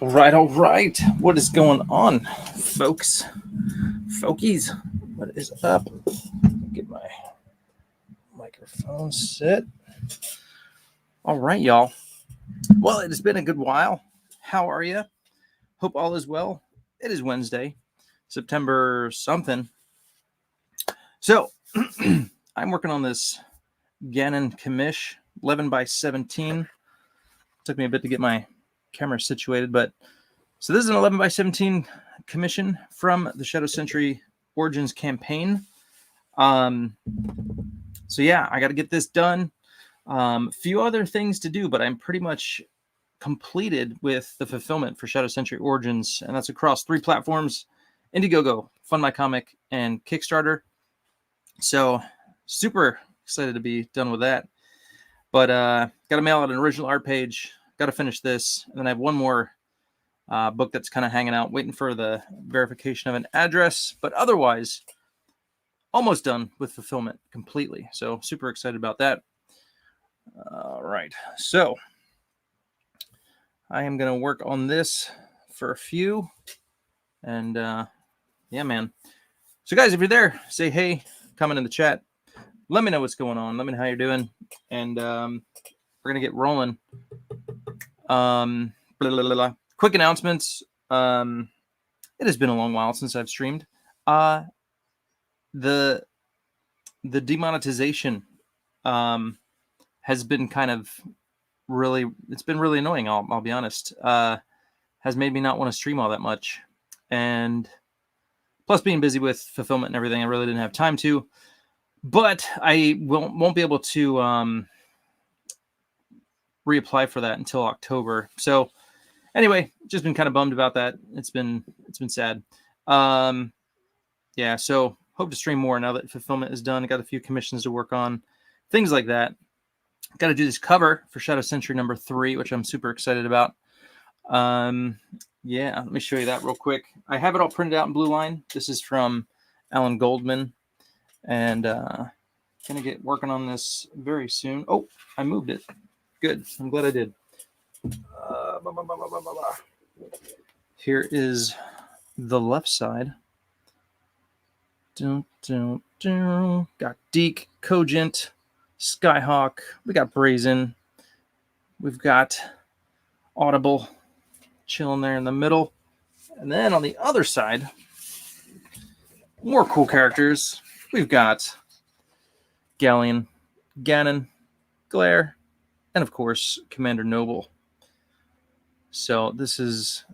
All right. What is going on, folks? Folkies, what is up? Get my microphone set. All right, y'all. Well, it has been a good while. How are you? Hope all is well. It is Wednesday, September something. So, I'm working on this Gannon Commish 11 by 17. Took me a bit to get my camera situated, but so this is an 11 by 17 commission from the Shadow Sentry Origins campaign. So yeah, I got to get this done. Few other things to do, but I'm pretty much completed with the fulfillment for Shadow Sentry Origins, and that's across 3 platforms: Indiegogo, Fund My Comic, and Kickstarter. So super excited to be done with that. But got to mail out an original art page. Got to finish this, and then I have one more book that's kind of hanging out, waiting for the verification of an address. But otherwise, almost done with fulfillment completely. So super excited about that. All right. So I am going to work on this for a few. And yeah, man. So guys, if you're there, say hey, comment in the chat. Let me know what's going on. Let me know how you're doing. And we're going to get rolling. Quick announcements. It has been a long while since I've streamed. The demonetization has been kind of it's been really annoying. I'll be honest. Has made me not want to stream all that much, and plus being busy with fulfillment and everything, I really didn't have time to. But I won't be able to reapply for that until October. So anyway, just been kind of bummed about that. It's been sad. Yeah, so hope to stream more now that fulfillment is done. I got a few commissions to work on, things like that. Got to do this cover for Shadow Sentry number 3, which I'm super excited about. Yeah, let me show you that real quick. I have it all printed out in blue line. This is from Alan Goldman, and gonna get working on this very soon. Oh, I moved it. Good. I'm glad I did. Here is the left side. Got Deke, Cogent, Skyhawk. We got Brazen. We've got Audible chilling there in the middle. And then on the other side, more cool characters. We've got Galleon, Gannon, Glare, and of course, Commander Noble. So this is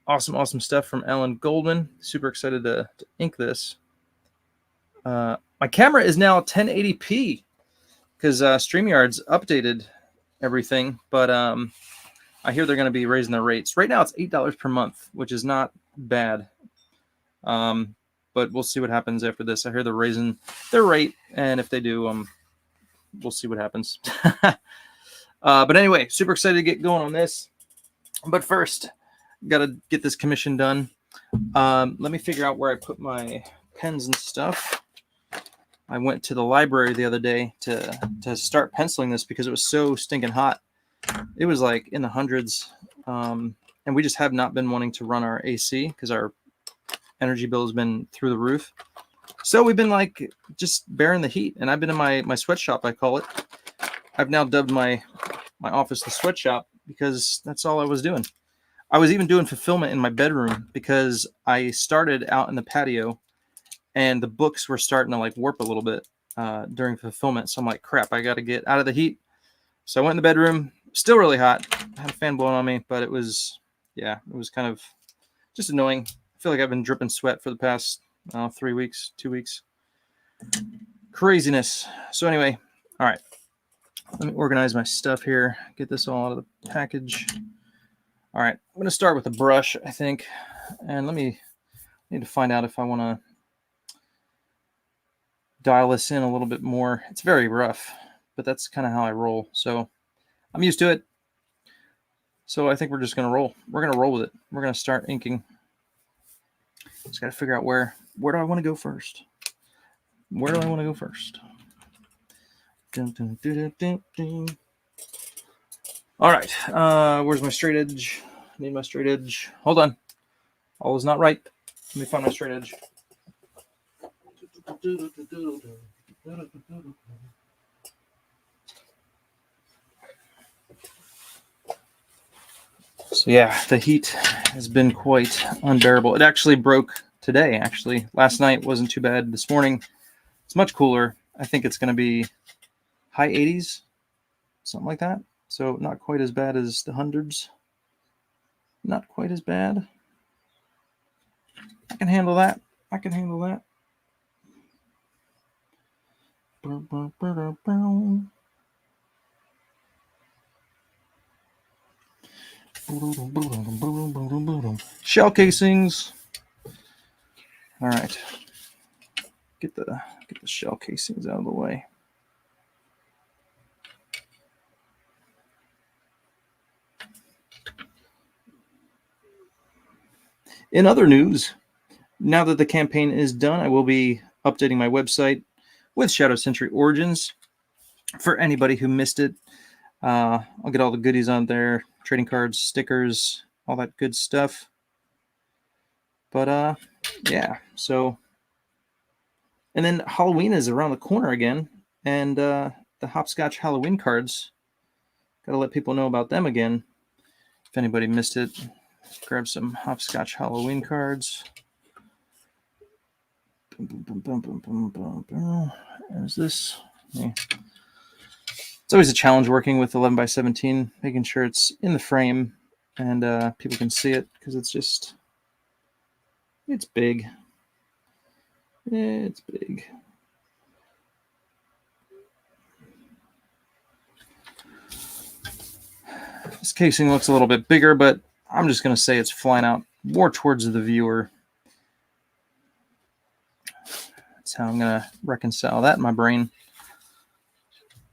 awesome stuff from Alan Goldman. Super excited to ink this. My camera is now 1080p because StreamYard's updated everything, but I hear they're going to be raising their rates. Right now it's $8 per month, which is not bad. But we'll see what happens after this. I hear they're raising their rate, and if they do, we'll see what happens. But anyway, super excited to get going on this. But first, got to get this commission done. Let me figure out where I put my pens and stuff. I went to the library the other day to start penciling this because it was so stinking hot. It was like in the hundreds, and we just have not been wanting to run our AC because our energy bill has been through the roof. So we've been like just bearing the heat, and I've been in my sweatshop, I call it. I've now dubbed my office the sweatshop because that's all I was doing. I was even doing fulfillment in my bedroom because I started out in the patio and the books were starting to like warp a little bit during fulfillment. So I'm like, crap, I got to get out of the heat. So I went in the bedroom, still really hot. I had a fan blowing on me, but it was kind of just annoying. I feel like I've been dripping sweat for the past 3 weeks, 2 weeks. Craziness. So anyway, all right. Let me organize my stuff here. Get this all out of the package. All right. I'm going to start with a brush, I think. And I need to find out if I want to dial this in a little bit more. It's very rough, but that's kind of how I roll. So I'm used to it. So I think we're just going to roll. We're going to roll with it. We're going to start inking. Just got to figure out where do I want to go first? Where do I want to go first? All right. Where's my straight edge? I need my straight edge. Hold on. All is not right. Let me find my straight edge. So yeah, the heat has been quite unbearable. It actually broke today, actually. Last night wasn't too bad. This morning, it's much cooler. I think it's going to be high 80s, something like that. So not quite as bad as the hundreds. Not quite as bad. I can handle that. I can handle that. Shell casings. All right. Get the shell casings out of the way. In other news, now that the campaign is done, I will be updating my website with Shadow Sentry Origins. For anybody who missed it, I'll get all the goodies on there, trading cards, stickers, all that good stuff. But yeah, so, and then Halloween is around the corner again, and the Hopscotch Halloween cards, gotta let people know about them again. If anybody missed it, grab some Hopscotch Halloween cards. There's this. Yeah. It's always a challenge working with 11 by 17, making sure it's in the frame and people can see it, because it's big. It's big. This casing looks a little bit bigger, but I'm just going to say it's flying out more towards the viewer. That's how I'm going to reconcile that in my brain.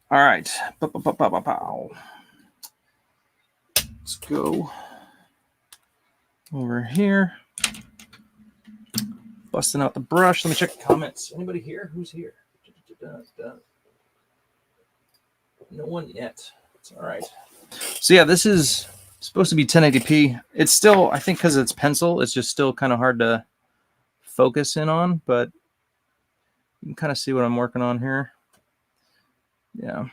All right. Let's go over here. Busting out the brush. Let me check the comments. Anybody here? Who's here? No one yet. It's all right. So yeah, this is supposed to be 1080p. It's still, I think because it's pencil, it's just still kind of hard to focus in on, but you can kind of see what I'm working on here. Yeah.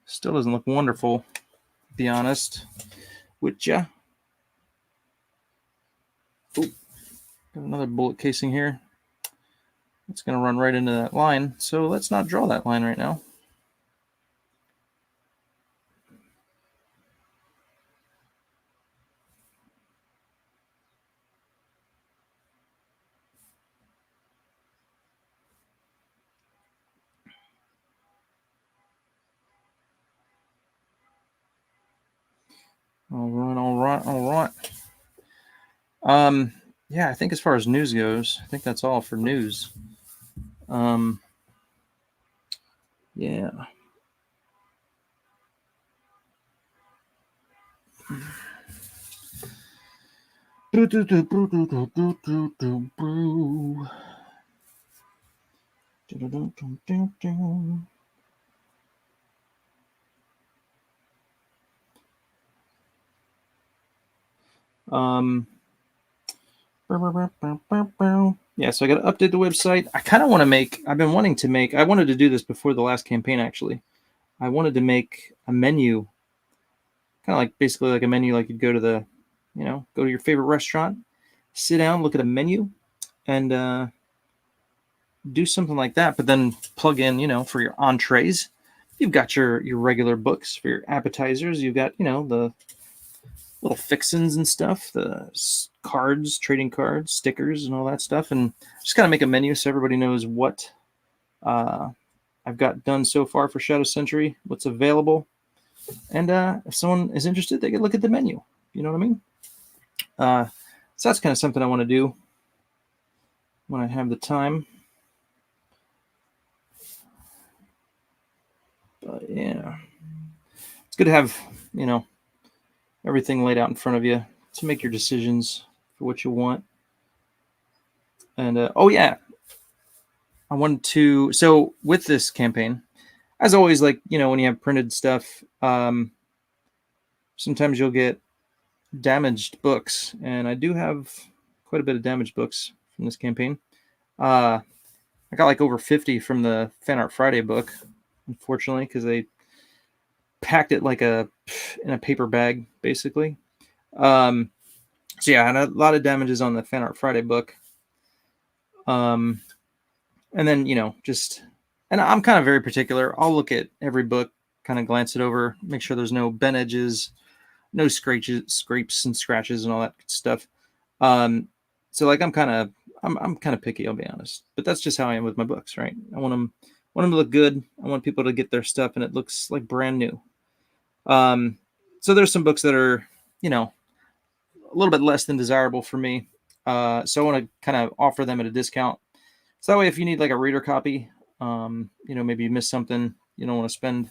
Still doesn't look wonderful, to be honest with ya. Ooh, got another bullet casing here. It's going to run right into that line, so let's not draw that line right now. All right. Yeah, I think as far as news goes, I think that's all for news. Yeah. Yeah, so I got to update the website. I kind of want to make, I wanted to do this before the last campaign, actually. I wanted to make a menu, kind of like basically like a menu, like you'd go to the, go to your favorite restaurant, sit down, look at a menu, and do something like that, but then plug in, for your entrees. You've got your regular books. For your appetizers, you've got, the little fixins and stuff, the cards, trading cards, stickers, and all that stuff. And just kind of make a menu so everybody knows what I've got done so far for Shadow Sentry, what's available. And if someone is interested, they can look at the menu. You know what I mean? So that's kind of something I want to do when I have the time. But yeah, it's good to have, everything laid out in front of you to make your decisions for what you want. And oh yeah, I wanted to, so with this campaign, as always, like, when you have printed stuff, sometimes you'll get damaged books, and I do have quite a bit of damaged books from this campaign. I got like over 50 from the Fan Art Friday book, unfortunately, because they packed it like in a paper bag, basically. So yeah, I had a lot of damages on the Fan Art Friday book. And then, and I'm kind of very particular. I'll look at every book, kind of glance it over, make sure there's no bent edges, no scrapes and scratches and all that stuff. So like I'm kind of picky, I'll be honest, but that's just how I am with my books, right? I want them to look good. I want people to get their stuff and it looks like brand new. So there's some books that are, a little bit less than desirable for me. So I want to kind of offer them at a discount. So that way, if you need like a reader copy, maybe you missed something, you don't want to spend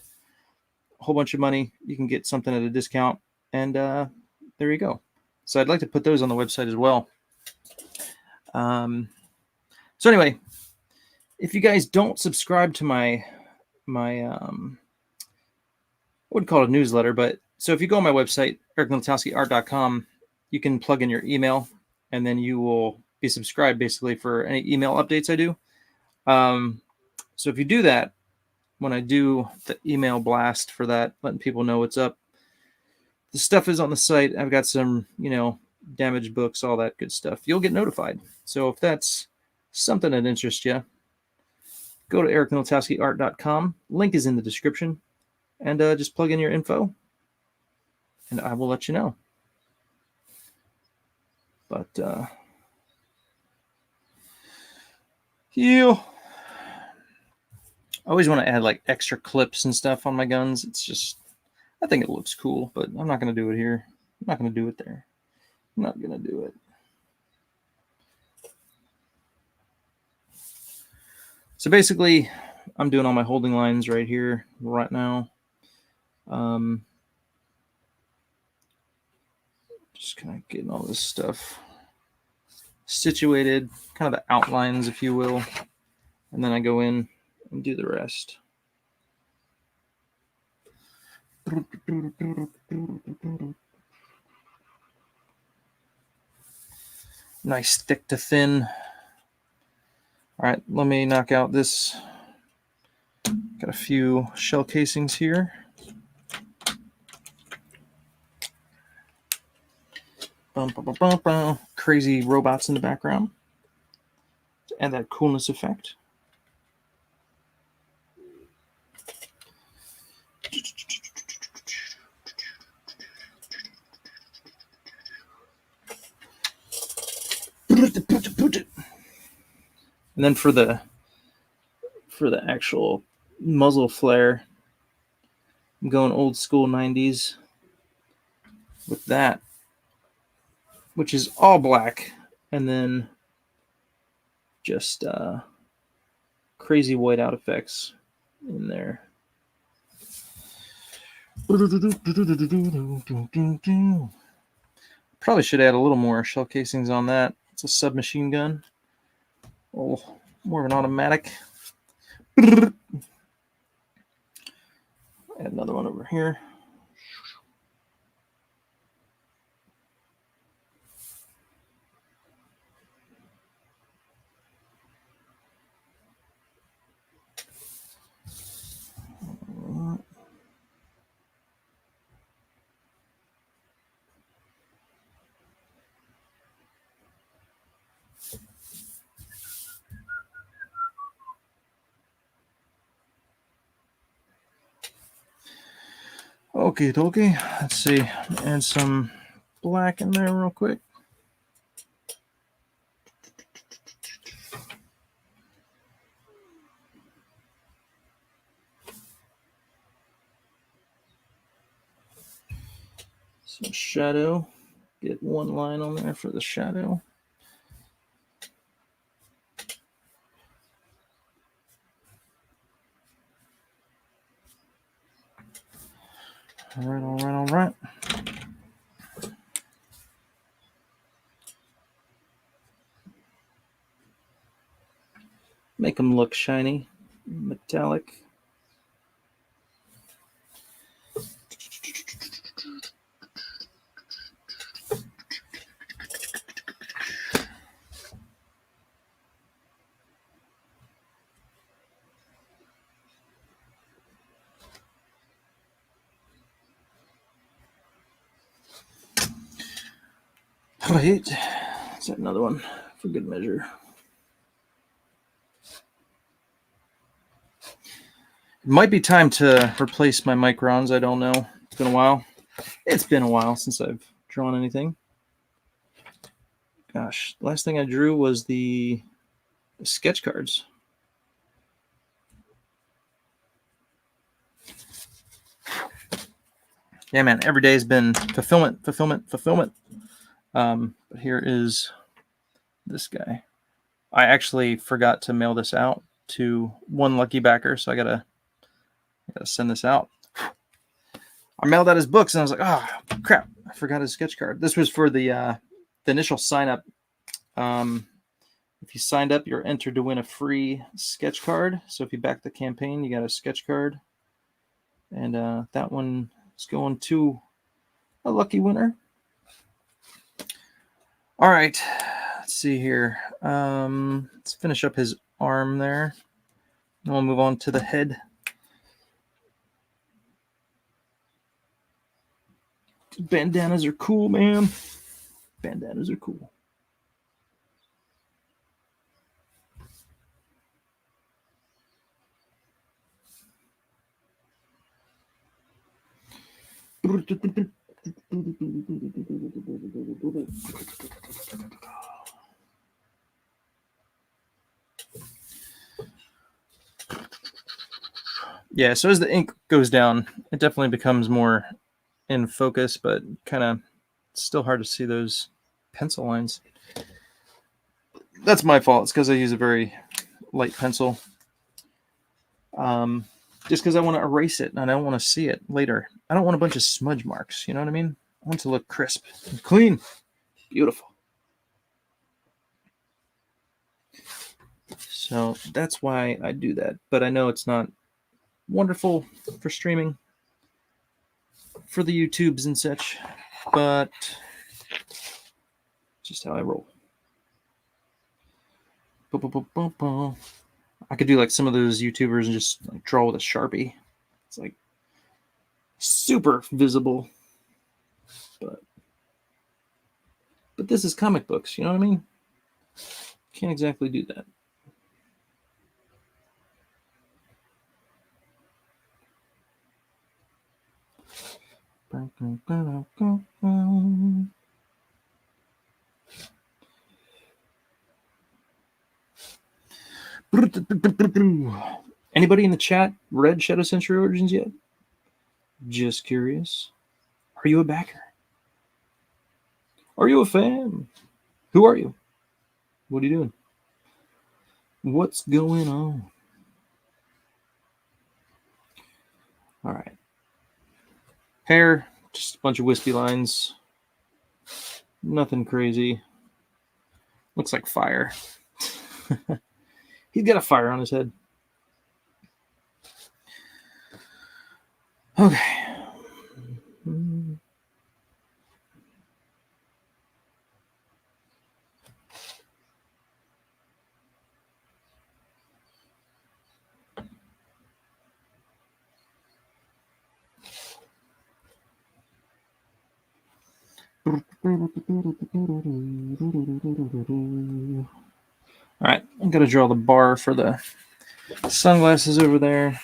a whole bunch of money, you can get something at a discount, and there you go. So I'd like to put those on the website as well. So anyway, if you guys don't subscribe to my I wouldn't call it a newsletter, but so if you go on my website, ericmilutowskiart.com, you can plug in your email, and then you will be subscribed basically for any email updates I do. So if you do that, when I do the email blast for that, letting people know what's up, the stuff is on the site. I've got some, damaged books, all that good stuff. You'll get notified. So if that's something that interests you, go to ericmilutowskiart.com. Link is in the description, and just plug in your info, and I will let you know. But I always want to add like extra clips and stuff on my guns. It's just, I think it looks cool, but I'm not going to do it here. I'm not going to do it there. I'm not going to do it. So basically, I'm doing all my holding lines right here, right now. Just kind of getting all this stuff situated, kind of the outlines, if you will. And then I go in and do the rest. Nice thick to thin. All right, let me knock out this. Got a few shell casings here. Crazy robots in the background to add that coolness effect. And then for the actual muzzle flare, I'm going old school 90s with that, which is all black, and then just crazy whiteout effects in there. Probably should add a little more shell casings on that. It's a submachine gun. Oh, more of an automatic. Add another one over here. Okay, dokie. Let's see. Add some black in there real quick. Some shadow. Get one line on there for the shadow. All right. Make them look shiny, metallic. Right. Let's have another one for good measure. It might be time to replace my microns. I don't know. It's been a while. It's been a while since I've drawn anything. Gosh, the last thing I drew was the sketch cards. Yeah, man, every day has been fulfillment. But here is this guy. I actually forgot to mail this out to one lucky backer, so I gotta send this out. I mailed out his books, and I was like, oh, crap, I forgot his sketch card. This was for the initial sign-up. If you signed up, you're entered to win a free sketch card. So if you back the campaign, you got a sketch card. And that one is going to a lucky winner. All right, let's see here. Let's finish up his arm there. Then we'll move on to the head. Bandanas are cool, man. Bandanas are cool. Yeah, so as the ink goes down, it definitely becomes more in focus, but kind of still hard to see those pencil lines. That's my fault. It's because I use a very light pencil. Just because I want to erase it and I don't want to see it later. I don't want a bunch of smudge marks. You know what I mean? I want it to look crisp and clean. Beautiful. So that's why I do that. But I know it's not wonderful for streaming, for the YouTubes and such, but just how I roll. I could do like some of those YouTubers and just like draw with a Sharpie. It's like super visible. But this is comic books, you know what I mean? Can't exactly do that. Anybody in the chat read Shadow Sentry Origins yet? Just curious. Are you a backer? Are you a fan? Who are you? What are you doing? What's going on? All right. Hair, just a bunch of wispy lines. Nothing crazy. Looks like fire. He's got a fire on his head. Okay. All right, I'm going to draw the bar for the sunglasses over there.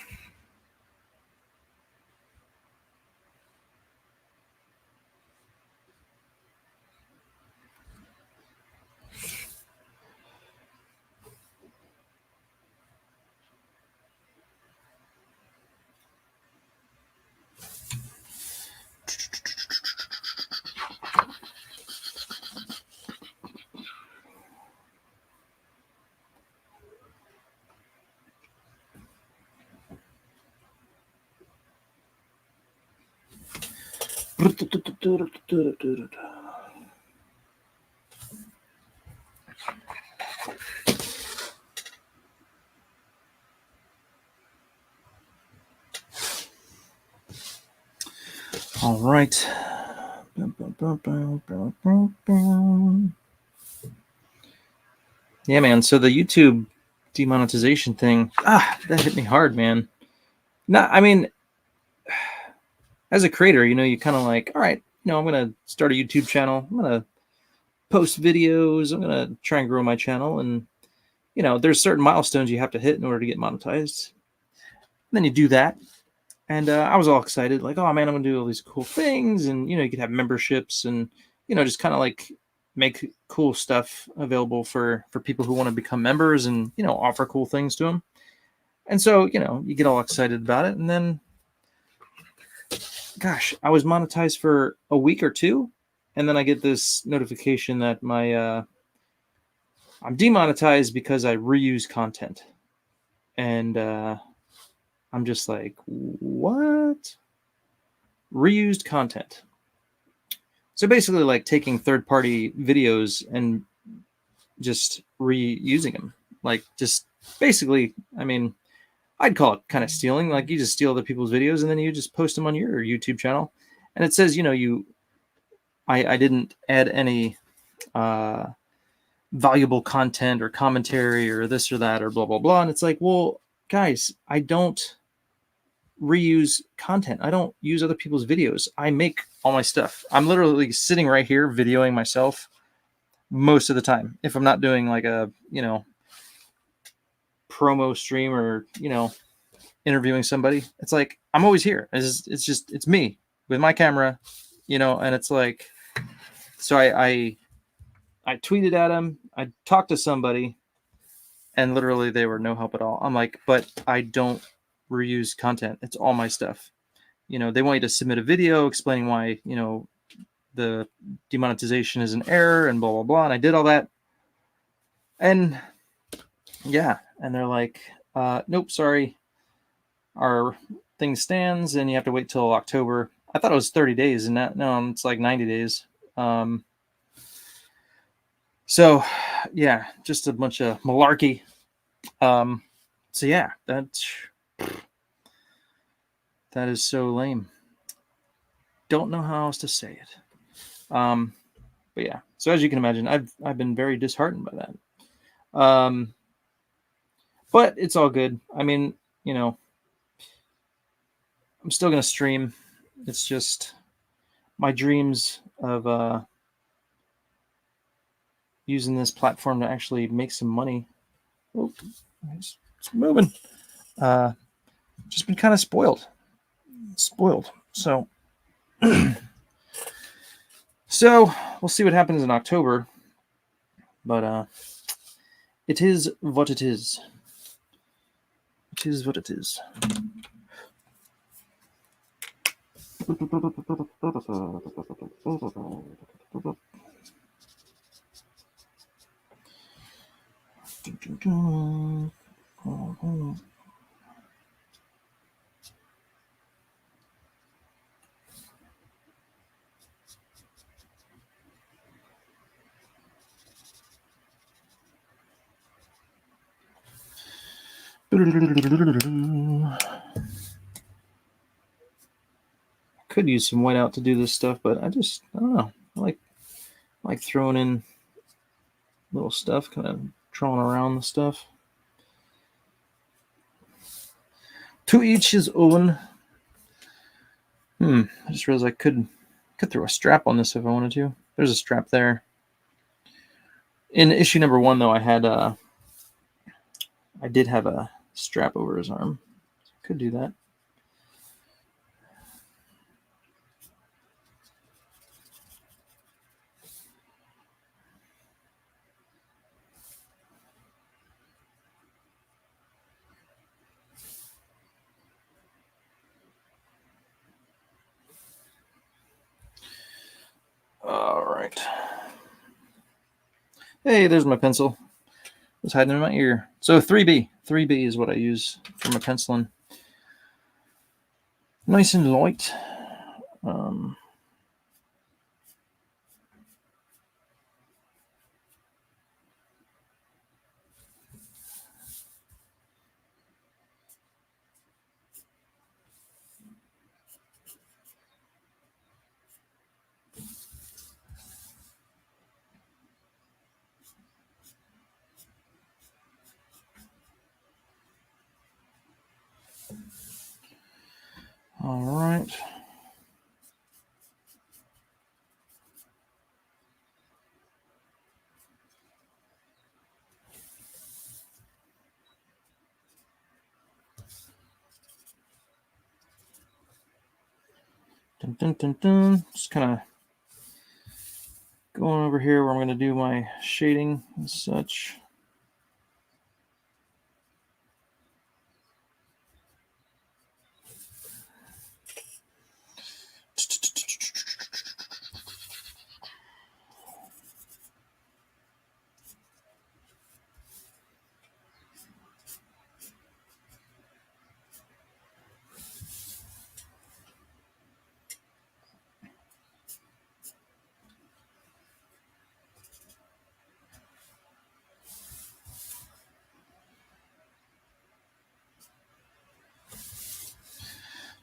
All right. Yeah, man. So the YouTube demonetization thing, that hit me hard, man. I mean, as a creator, you know, you kind of like, all right, I'm going to start a YouTube channel. I'm going to post videos. I'm going to try and grow my channel. And, there's certain milestones you have to hit in order to get monetized. And then you do that. And I was all excited, like, oh man, I'm gonna do all these cool things, and you could have memberships, and just kind of like make cool stuff available for people who want to become members, and offer cool things to them. And so you get all excited about it, and then, gosh, I was monetized for a week or two, and then I get this notification that I'm demonetized because I reuse content, and I'm just like, what? Reused content. So basically, like taking third-party videos and just reusing them. Like, just basically, I mean, I'd call it kind of stealing. Like, you just steal other people's videos and then you just post them on your YouTube channel. And it says, I didn't add any valuable content or commentary or this or that or blah, blah, blah. And it's like, well, guys, I don't reuse content. I don't use other people's videos. I make all my stuff. I'm literally sitting right here videoing myself most of the time. If I'm not doing like a, promo stream or, interviewing somebody, it's like, I'm always here. It's me with my camera, and it's like, so I tweeted at him. I talked to somebody and literally they were no help at all. I'm like, but I don't reuse content. It's all my stuff. They want you to submit a video explaining why, the demonetization is an error and blah, blah, blah. And I did all that. And yeah. And they're like, nope, sorry. Our thing stands and you have to wait till October. I thought it was 30 days and no, it's like 90 days. So yeah, just a bunch of malarkey. So yeah, that is so lame. Don't know how else to say it. But yeah, so as you can imagine, I've been very disheartened by that. But it's all good. I mean, I'm still gonna stream. It's just my dreams of using this platform to actually make some money. Oh, it's moving. Just been kind of spoiled. So, so we'll see what happens in October. But it is what it is. It is what it is. Could use some whiteout to do this stuff, but I don't know. I like throwing in little stuff, kind of drawing around the stuff. To each his own. I just realized I could throw a strap on this if I wanted to. There's a strap there. In issue number 1, though, I did have a strap over his arm. Could do that. All right. Hey, there's my pencil. It was hiding in my ear. So 3B. 3B is what I use for my penciling. Nice and light. All right. Dun, dun, dun, dun. Just kind of going over here where I'm going to do my shading and such.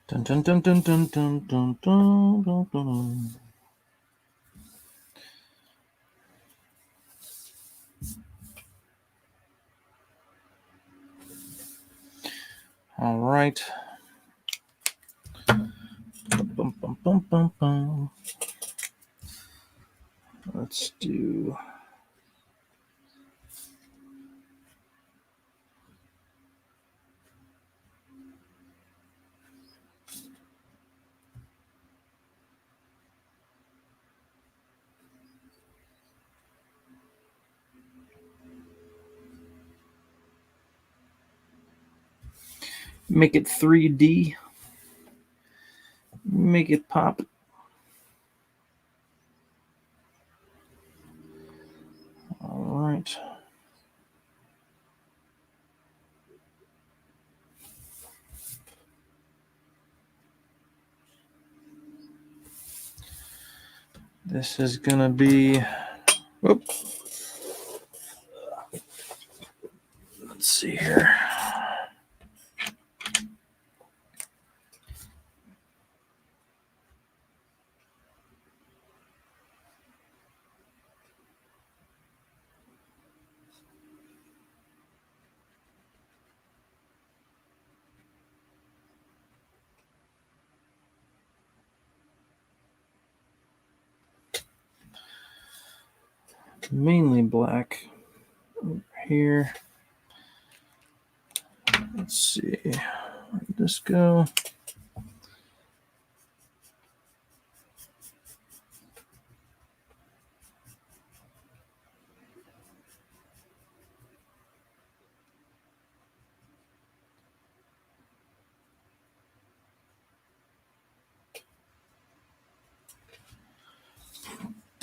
Dun, dun, dun, dun, dun, dun, dun, dun, dun, dun. All right. Bum, bum, bum, bum, bum. Let's do. Make it 3D. Make it pop. All right. This is going to be. Whoop. Let's see here. Mainly black over here. Let's see. Where'd this go?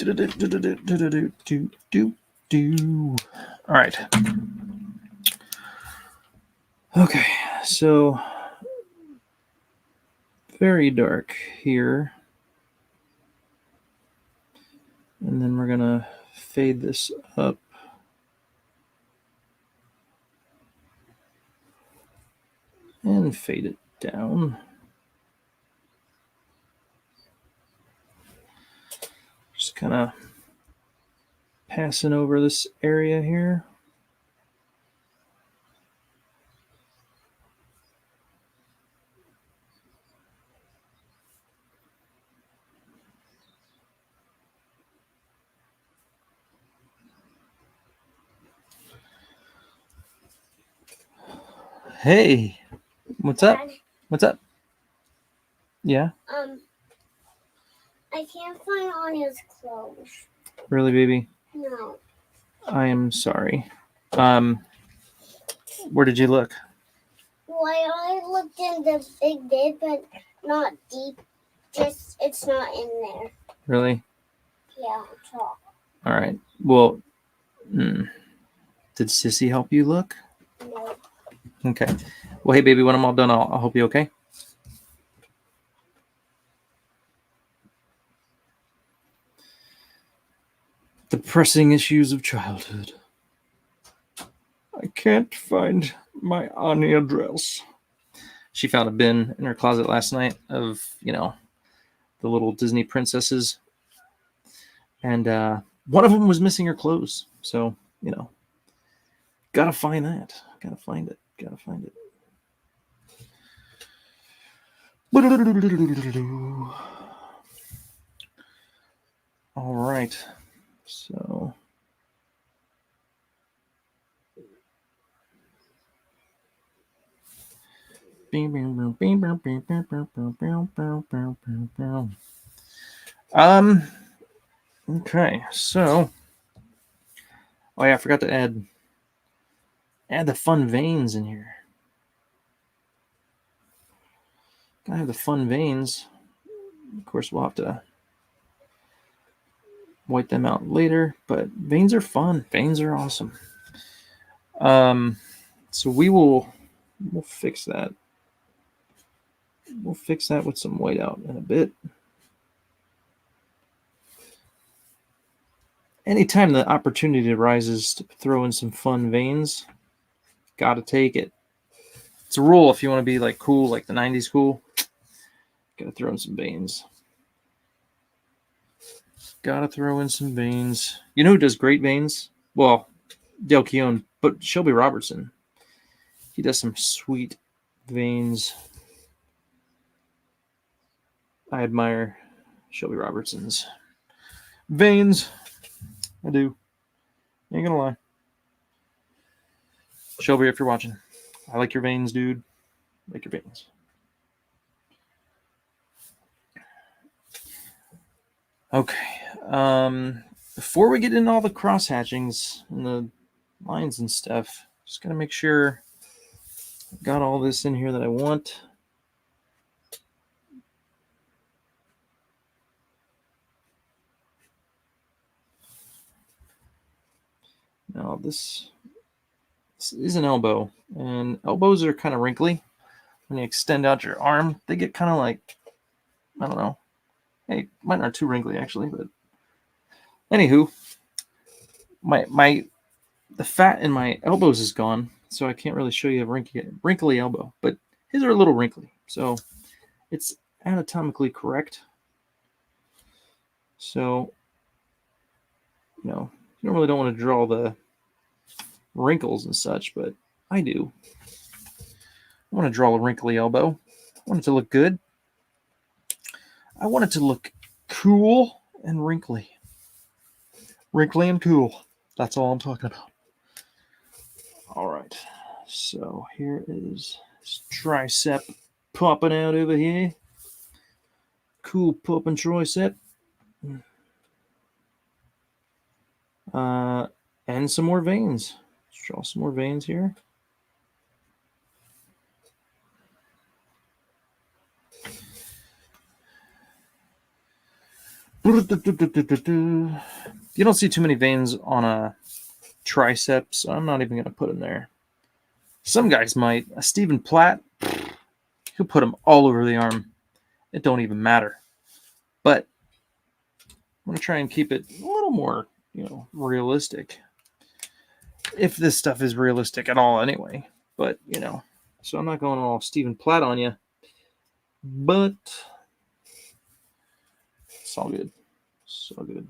All right. Okay, so very dark here. And then we're going to fade this up. And fade it down. Just kind of passing over this area here. Hey, what's up? What's up? Yeah? I can't find Anya's clothes. Really, baby? No. I am sorry. Where did you look? Well, I looked in the big bed, but not deep. Just, it's not in there. Really? Yeah, top. All right. Well, did Sissy help you look? No. Okay. Well, hey, baby, when I'm all done, I'll help you, okay? The pressing issues of childhood. I can't find my Anya dress. She found a bin in her closet last night of, the little Disney princesses. And one of them was missing her clothes. So, gotta find that. Gotta find it. All right. So Okay, so oh yeah, I forgot to add the fun veins in here. Gotta have the fun veins. Of course, we'll have to wipe them out later, but veins are fun. Veins are awesome. So we'll fix that. We'll fix that with some whiteout in a bit. Anytime the opportunity arises to throw in some fun veins, gotta take it. It's a rule if you want to be like cool, like the 90s cool. Gotta throw in some veins. Gotta throw in some veins. You know who does great veins? Well, Dale Keown, but Shelby Robertson. He does some sweet veins. I admire Shelby Robertson's veins. I do. Ain't gonna lie. Shelby, if you're watching, I like your veins, dude. I like your veins. Okay. Before we get into all the cross hatchings and the lines and stuff, just gotta make sure I've got all this in here that I want. Now this is an elbow, and elbows are kind of wrinkly. When you extend out your arm, they get kind of like, I don't know. Hey, mine aren't too wrinkly actually, but anywho, the fat in my elbows is gone, so I can't really show you a wrinkly elbow. But his are a little wrinkly, so it's anatomically correct. So, you normally don't want to draw the wrinkles and such, but I do. I want to draw a wrinkly elbow. I want it to look good. I want it to look cool and wrinkly. Wrinkly and cool. That's all I'm talking about. All right. So here is this tricep popping out over here. Cool popping tricep. And some more veins. Let's draw some more veins here. You don't see too many veins on a tricep, so I'm not even going to put them there. Some guys might. Stephen Platt, he'll put them all over the arm. It don't even matter. But I'm going to try and keep it a little more, realistic. If this stuff is realistic at all anyway. But, so I'm not going all Stephen Platt on you. But it's all good. So good.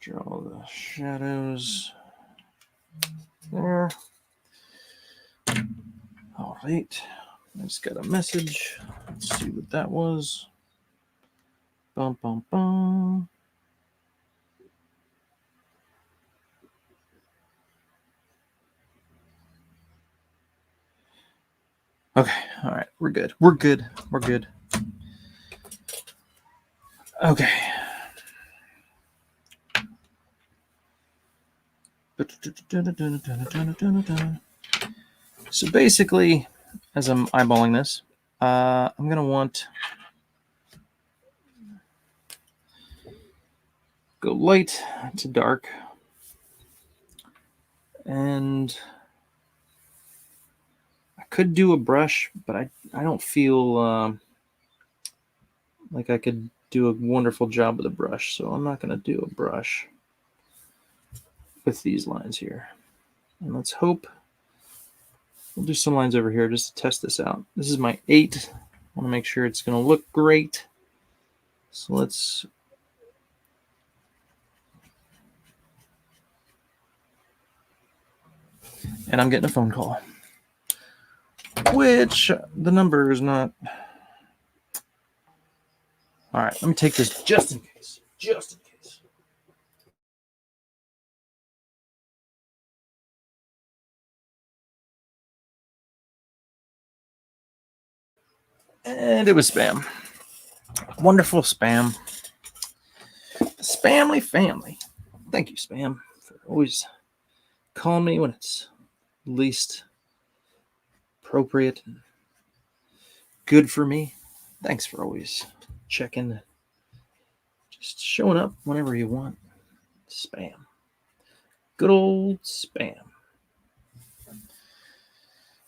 Draw the shadows there. All right. I just got a message. Let's see what that was. Bum, bum, bum. Okay. All right. We're good. We're good. We're good. Okay. So basically, as I'm eyeballing this, I'm going to want go light to dark. And I could do a brush, but I don't feel like I could do a wonderful job with a brush. So I'm not going to do a brush with these lines here. And let's hope we'll do some lines over here just to test this out. This is my 8. I want to make sure it's going to look great. So let's and I'm getting a phone call, which the number is not. All right, let me take this just in case. Just in case. And it was spam. Wonderful spam. Spamly family. Thank you, Spam, for always calling me when it's least appropriate and good for me. Thanks for always checking. Just showing up whenever you want. Spam. Good old Spam.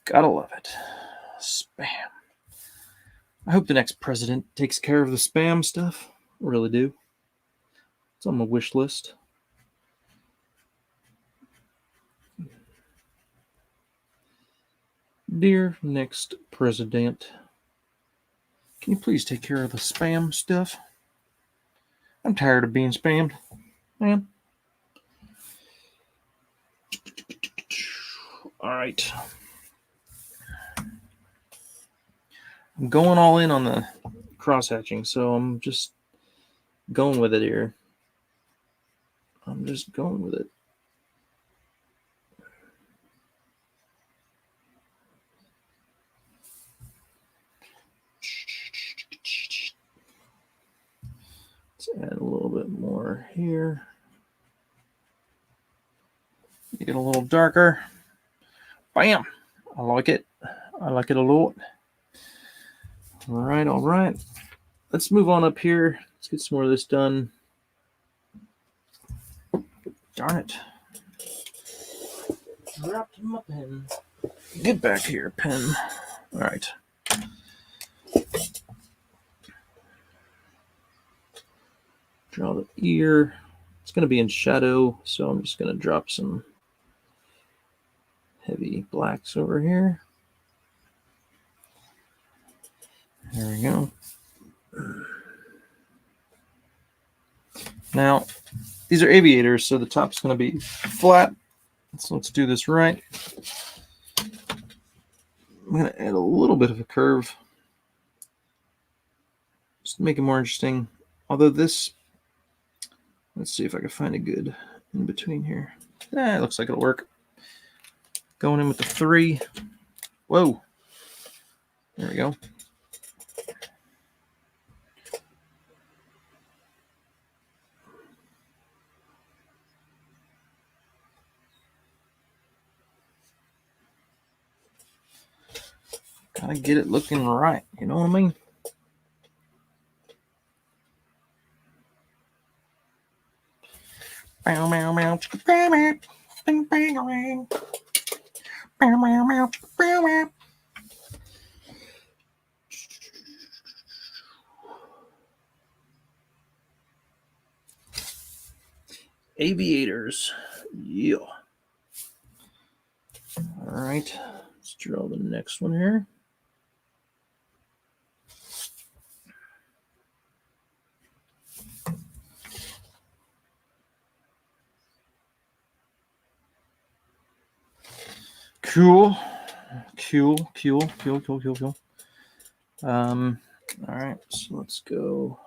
Gotta love it. Spam. I hope the next president takes care of the spam stuff. I really do. It's on my wish list. Dear next president, can you please take care of the spam stuff? I'm tired of being spammed, man. All right. I'm going all in on the cross-hatching, so I'm just going with it here. I'm just going with it. Let's add a little bit more here. Make it a little darker. Bam! I like it. I like it a lot. All right, all right. Let's move on up here. Let's get some more of this done. Darn it. Dropped my pen. Get back here, pen. All right. Draw the ear. It's going to be in shadow, so I'm just going to drop some heavy blacks over here. There we go. Now, these are aviators, so the top's going to be flat. So let's do this right. I'm going to add a little bit of a curve just to make it more interesting. Although this, let's see if I can find a good in between here. It looks like it'll work. Going in with the 3. Whoa. There we go. Gotta get it looking right. You know what I mean? Aviators. Yeah. All right. Let's draw the next one here. Cool. All right, so let's go.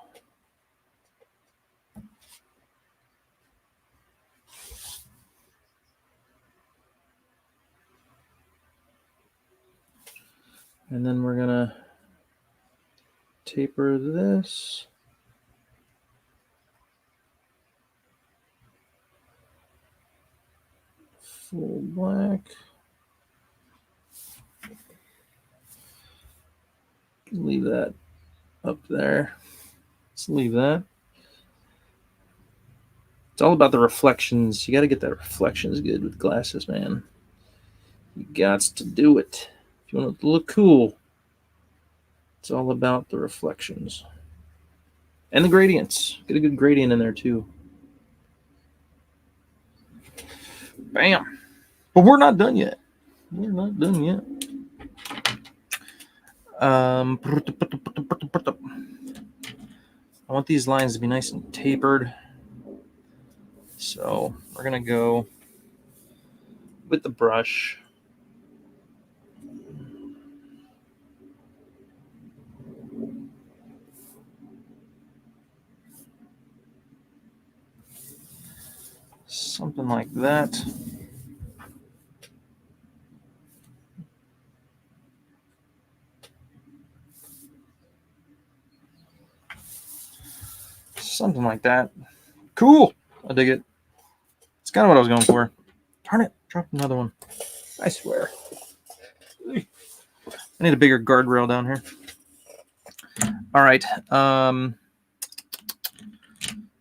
And then we're gonna taper this. Full black. Leave that up there. Let's leave that. It's all about the reflections. You got to get that reflections good with glasses, man. You got to do it. If you want it to look cool, it's all about the reflections. And the gradients. Get a good gradient in there, too. Bam. But we're not done yet. We're not done yet. I want these lines to be nice and tapered. So we're going to go with the brush. Something like that. Something like that. Cool. I dig it. It's kind of what I was going for. Darn it. Dropped another one. I swear. I need a bigger guardrail down here. All right. Gonna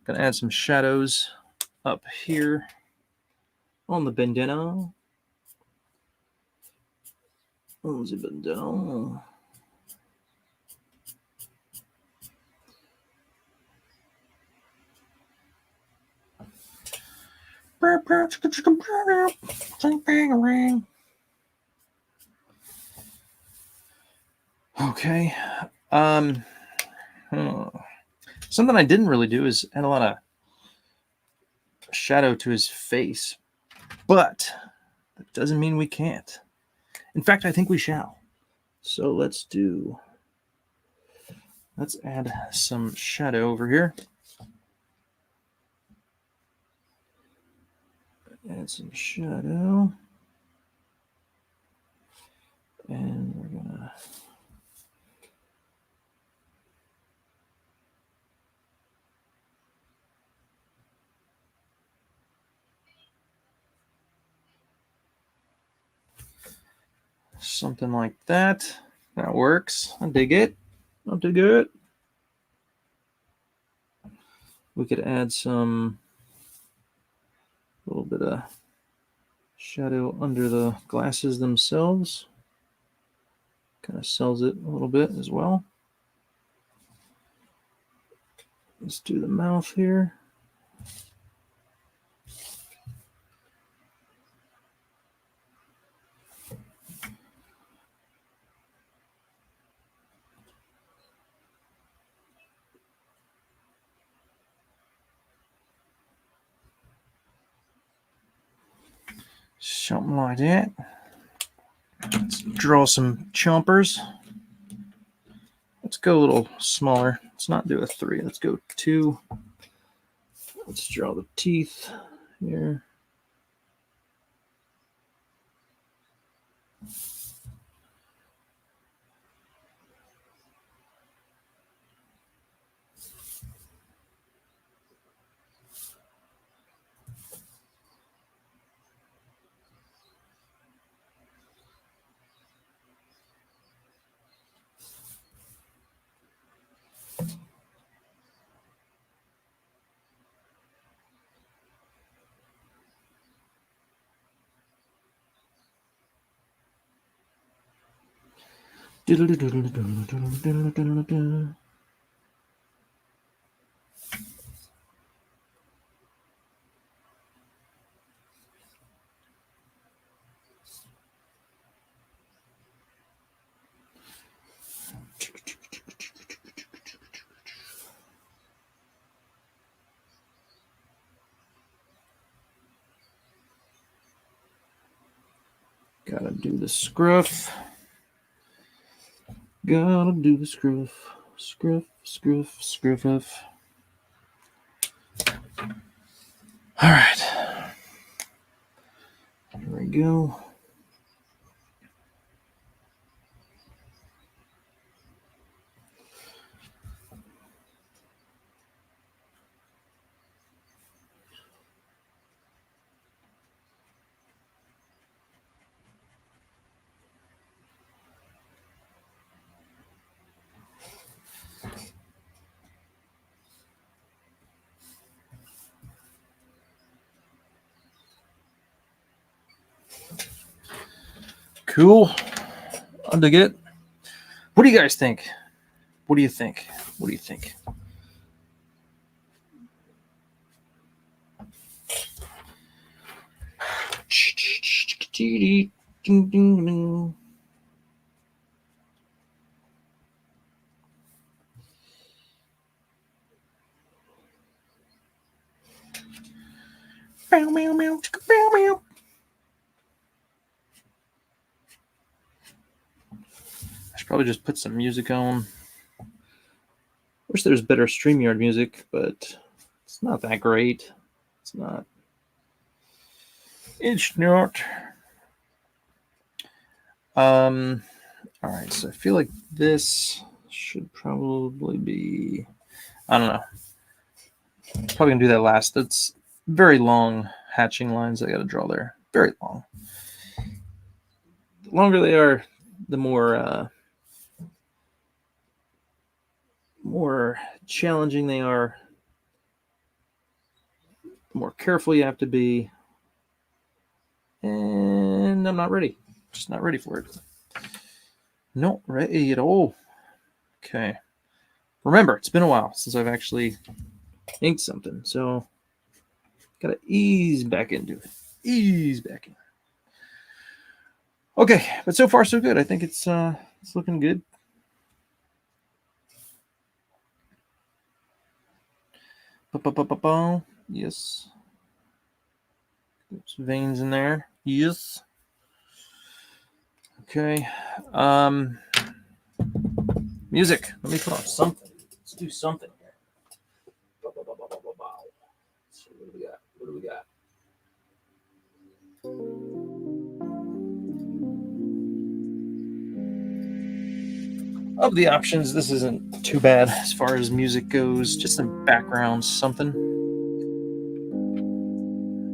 add some shadows up here on the bandana. On the bandana. Okay. Something I didn't really do is add a lot of shadow to his face, but that doesn't mean we can't. In fact, I think we shall. So let's add some shadow over here. Add some shadow. And we're gonna something like that. That works. I dig it. I dig it. We could add some little bit of shadow under the glasses themselves. Kind of sells it a little bit as well. Let's do the mouth here. Something like that. Let's draw some chompers. Let's go a little smaller. Let's not do a 3. Let's go 2. Let's draw the teeth here. Gotta do the scruff. Gotta do the scruff. Scruff, scruff, scruff off. All right. Here we go. Cool. I dig it. What do you guys think? What do you think? What do you think? I should probably just put some music on. Wish there was better StreamYard music, but it's not that great. It's not. It's not. All right, so I feel like this should probably be, I don't know. Probably gonna do that last. That's very long hatching lines I got to draw there. Very long. The longer they are, the more challenging they are. The more careful you have to be. And I'm not ready. Just not ready for it. Not ready at all. Okay. Remember, it's been a while since I've actually inked something, so gotta ease back into it. Ease back in. Okay, but so far so good. I think it's looking good. Yes. Some veins in there. Yes. Okay. Music. Let me put on something. Let's do something here. Let's see, what do we got? What do we got? Of the options, this isn't too bad as far as music goes. Just some background something.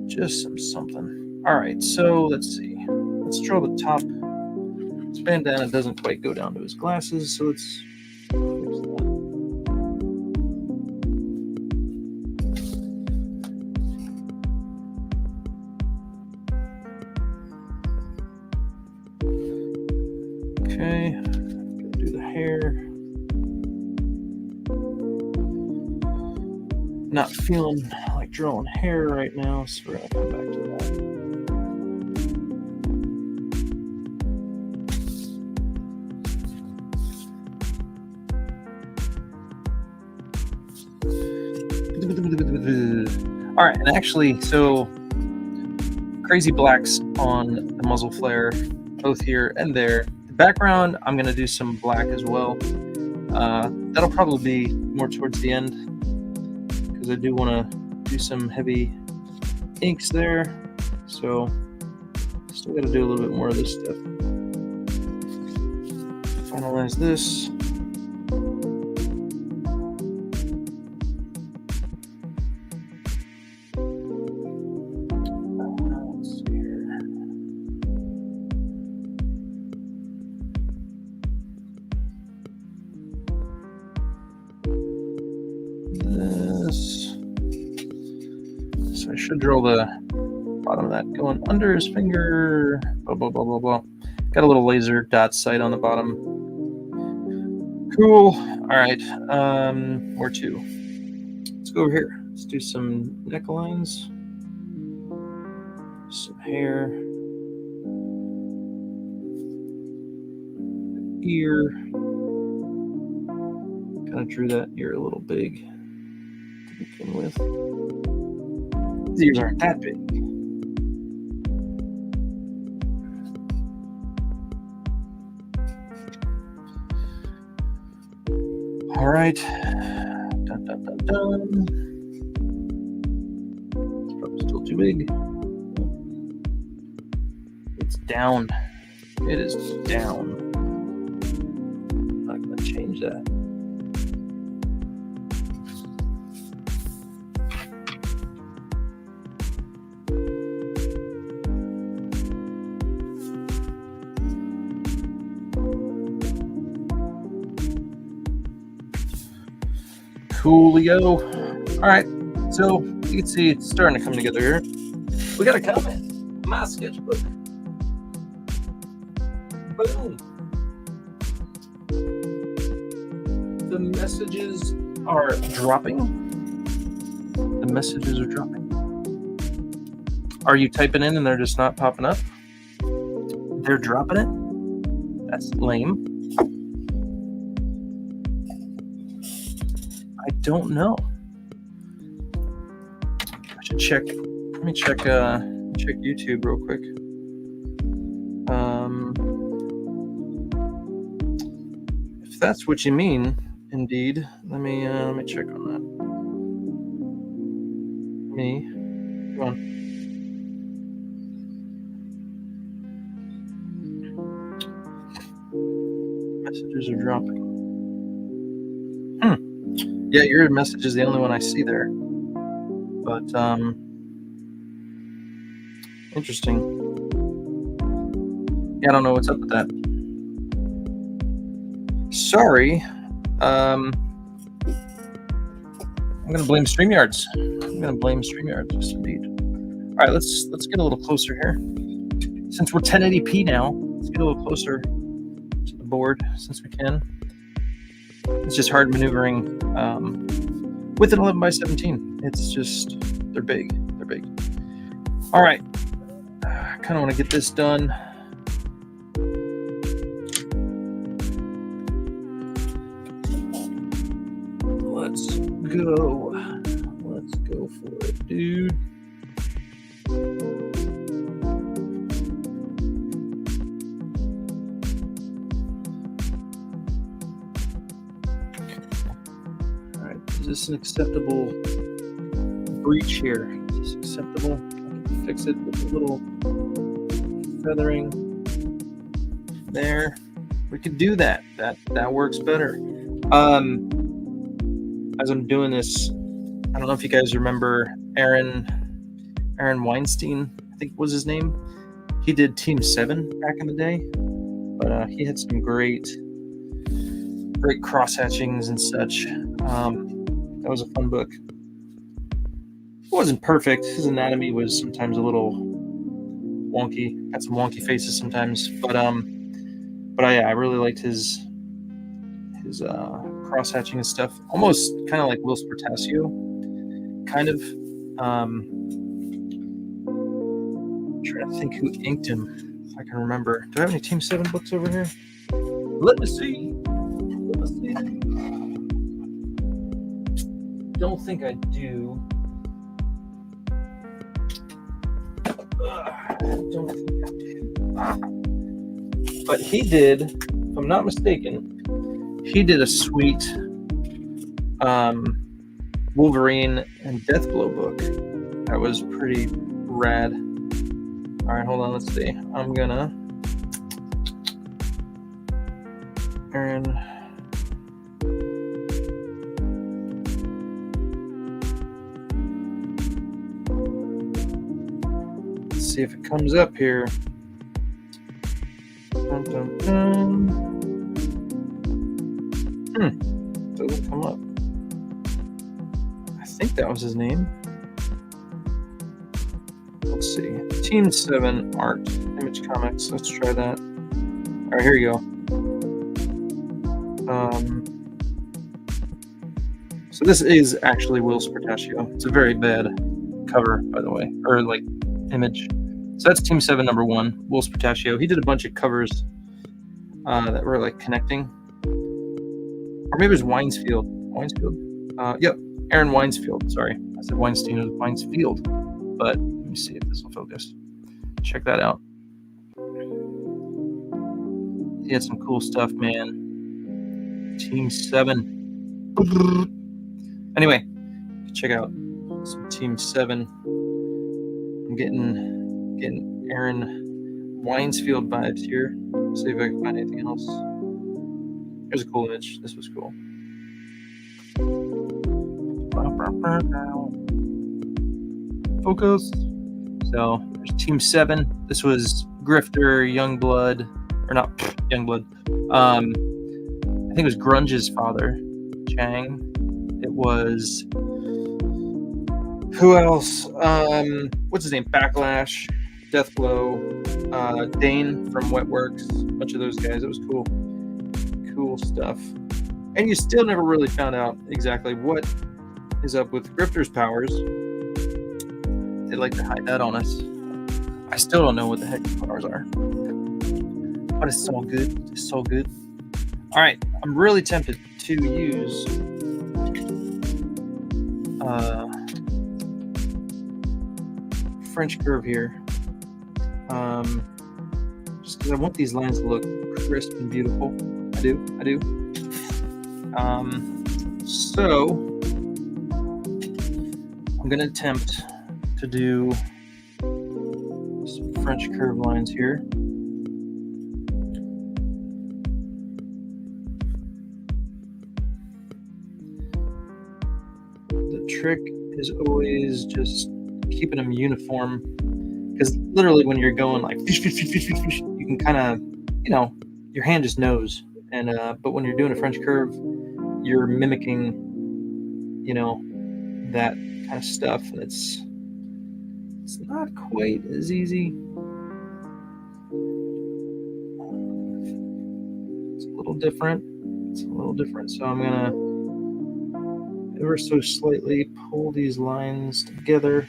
Just some something. All right, so let's see. Let's draw the top. This bandana doesn't quite go down to his glasses, so let's fix that. Okay, gotta do the hair. Not feeling like drawing hair right now, so we're gonna come back to that. All right, and actually, so crazy blacks on the muzzle flare, both here and there. The background, I'm gonna do some black as well. That'll probably be more towards the end because I do want to do some heavy inks there. So still got to do a little bit more of this stuff. Finalize this. So I should draw the bottom of that going under his finger. Blah, blah, blah, blah, blah. Got a little laser dot sight on the bottom. Cool. All right. Where to? Let's go over here. Let's do some necklines. Some hair. Ear. Kind of drew that ear a little big to begin with. These ears aren't that big. All right. Dun, dun, dun, dun. It's probably still too big. It's down. It is down. I'm not going to change that. Coolio. All right, so you can see it's starting to come together here. We got a comment. My sketchbook. Boom. The messages are dropping. The messages are dropping. Are you typing in and they're just not popping up? They're dropping it? That's lame. I don't know. I should check. Let me check YouTube real quick. If that's what you mean, indeed, let me check on that. Me, come on. Messages are dropping. Yeah, your message is the only one I see there. but interesting. Yeah, I don't know what's up with that. Sorry. I'm gonna blame StreamYards. Yes, indeed. All right, let's get a little closer here. Since we're 1080p now, let's get a little closer to the board since we can. It's just hard maneuvering with an 11x17. It's just they're big. All right, I kind of want to get this done. Let's go for it, dude. All right, is this an acceptable breach here? Is this acceptable? I can fix it with a little feathering there. We could do that. That works better. As I'm doing this, I don't know if you guys remember Aaron Weinstein, I think was his name. He did Team 7 back in the day, but he had some great cross hatchings and such. That was a fun book. It wasn't perfect. His anatomy was sometimes a little wonky. Had some wonky faces sometimes, but I really liked his cross hatching and stuff. Almost kind of like Will Spartasio, kind of. I'm trying to think who inked him, if I can remember. Do I have any Team 7 books over here? Let me see. Don't think I do. Don't think I do. But he did, if I'm not mistaken, he did a sweet Wolverine and Deathblow book. That was pretty rad. All right, hold on. Let's see. I'm gonna Aaron. Let's see if it comes up here. Dun, dun, dun. Doesn't come up. I think that was his name. Let's see. Team 7 art, Image Comics. Let's try that. All right, here you go. So this is actually Will Spartasio. It's a very bad cover, by the way, or like image. So that's Team 7 number 1, Will Spartasio. He did a bunch of covers that were like connecting. Or maybe it was Winesfield. Yep, Aaron Winesfield. Sorry, I said Weinstein. It was Winesfield. But let me see if this will focus. Check that out. He had some cool stuff, man. Team 7. Anyway, check out some Team 7. I'm getting Aaron Winesfield vibes here. See if I can find anything else. Here's a cool image. This was cool. Focus. So there's Team 7. This was Grifter, Youngblood, or not Youngblood. I think it was Grunge's father, Chang. It was who else? What's his name? Backlash, Deathblow, Dane from Wetworks. A bunch of those guys. It was cool. Cool stuff. And you still never really found out exactly what is up with Grifter's powers. They like to hide that on us. I still don't know what the heck his powers are. But it's all good. It's so good. All right. I'm really tempted to use French curve here. Just because I want these lines to look crisp and beautiful. I do. So I'm going to attempt to do some French curve lines here. The trick is always just keeping them uniform. Because literally when you're going like fish, you can kind of, your hand just knows. And but when you're doing a French curve, you're mimicking, that kind of stuff, and it's not quite as easy. It's a little different. So I'm gonna ever so slightly pull these lines together.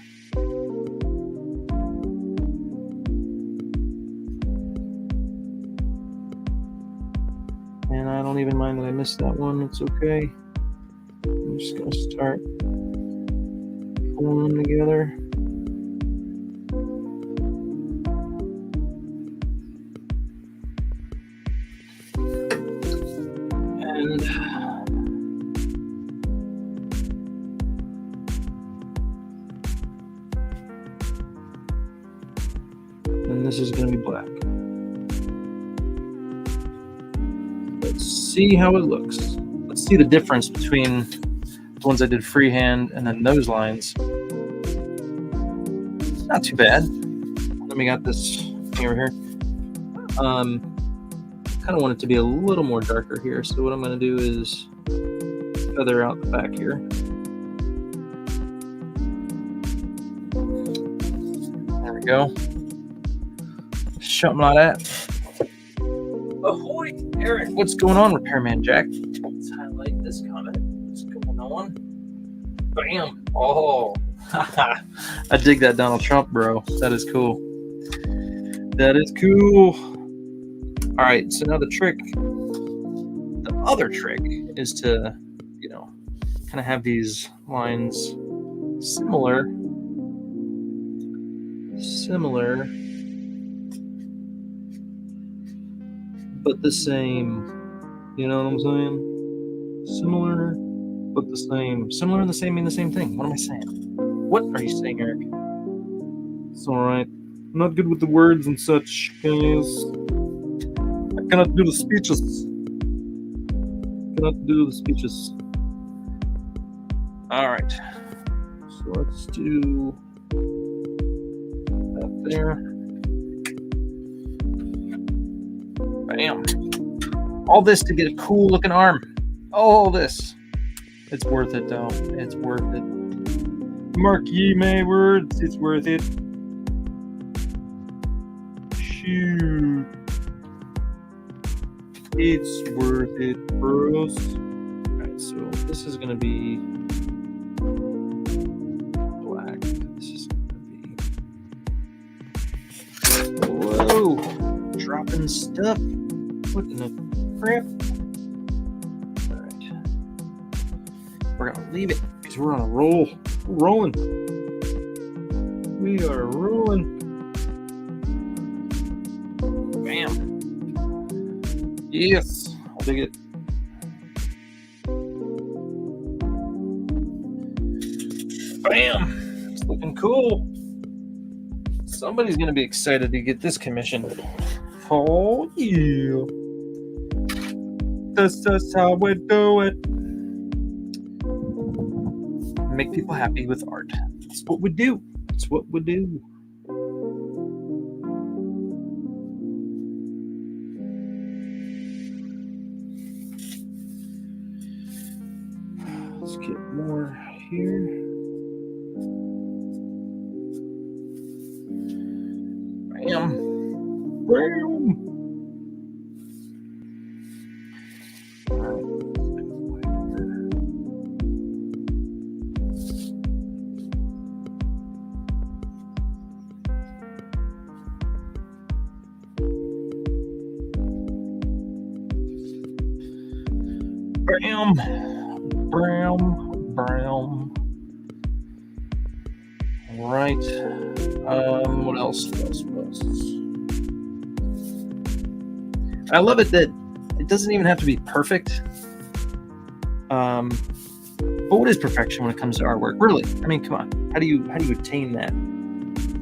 And I don't even mind that I missed that one. It's okay. I'm just gonna start pulling them together. And this is going to be black. Let's see how it looks. Let's see the difference between the ones I did freehand and then those lines. Not too bad. Let me got this over here. Kind of want it to be a little more darker here. So what I'm going to do is feather out the back here. There we go. Something like that. Ahoy, Eric. What's going on, Repairman Jack? Let's highlight this comment. What's going on? Bam. Oh, I dig that Donald Trump, bro. That is cool. That is cool. All right, so now the other trick is to, kind of have these lines similar, but the same. You know what I'm saying? Similar, but the same. Similar and the same mean the same thing. What am I saying? What are you saying, Eric? It's all right. I'm not good with the words and such, guys. I cannot do the speeches. All right. So let's do that there. Bam. All this to get a cool looking arm. All this. It's worth it, though. It's worth it. Mark ye my words. It's worth it. Shoot. It's worth it, bros. Alright, so this is going to be black. This is going to be... Whoa! Dropping stuff. What in the crap? Alright. We're going to leave it because we're on a roll. We're rolling. We are rolling. Bam. Yes, I'll dig it. Bam. It's looking cool. Somebody's going to be excited to get this commission. Oh, yeah. That's how we do it. Make people happy with art. That's what we do. That's what we do. Let's get more here. Bam. Bam. Brown. Right. What else? I love it that it doesn't even have to be perfect. But what is perfection when it comes to artwork? Really? I mean, come on. How do you attain that?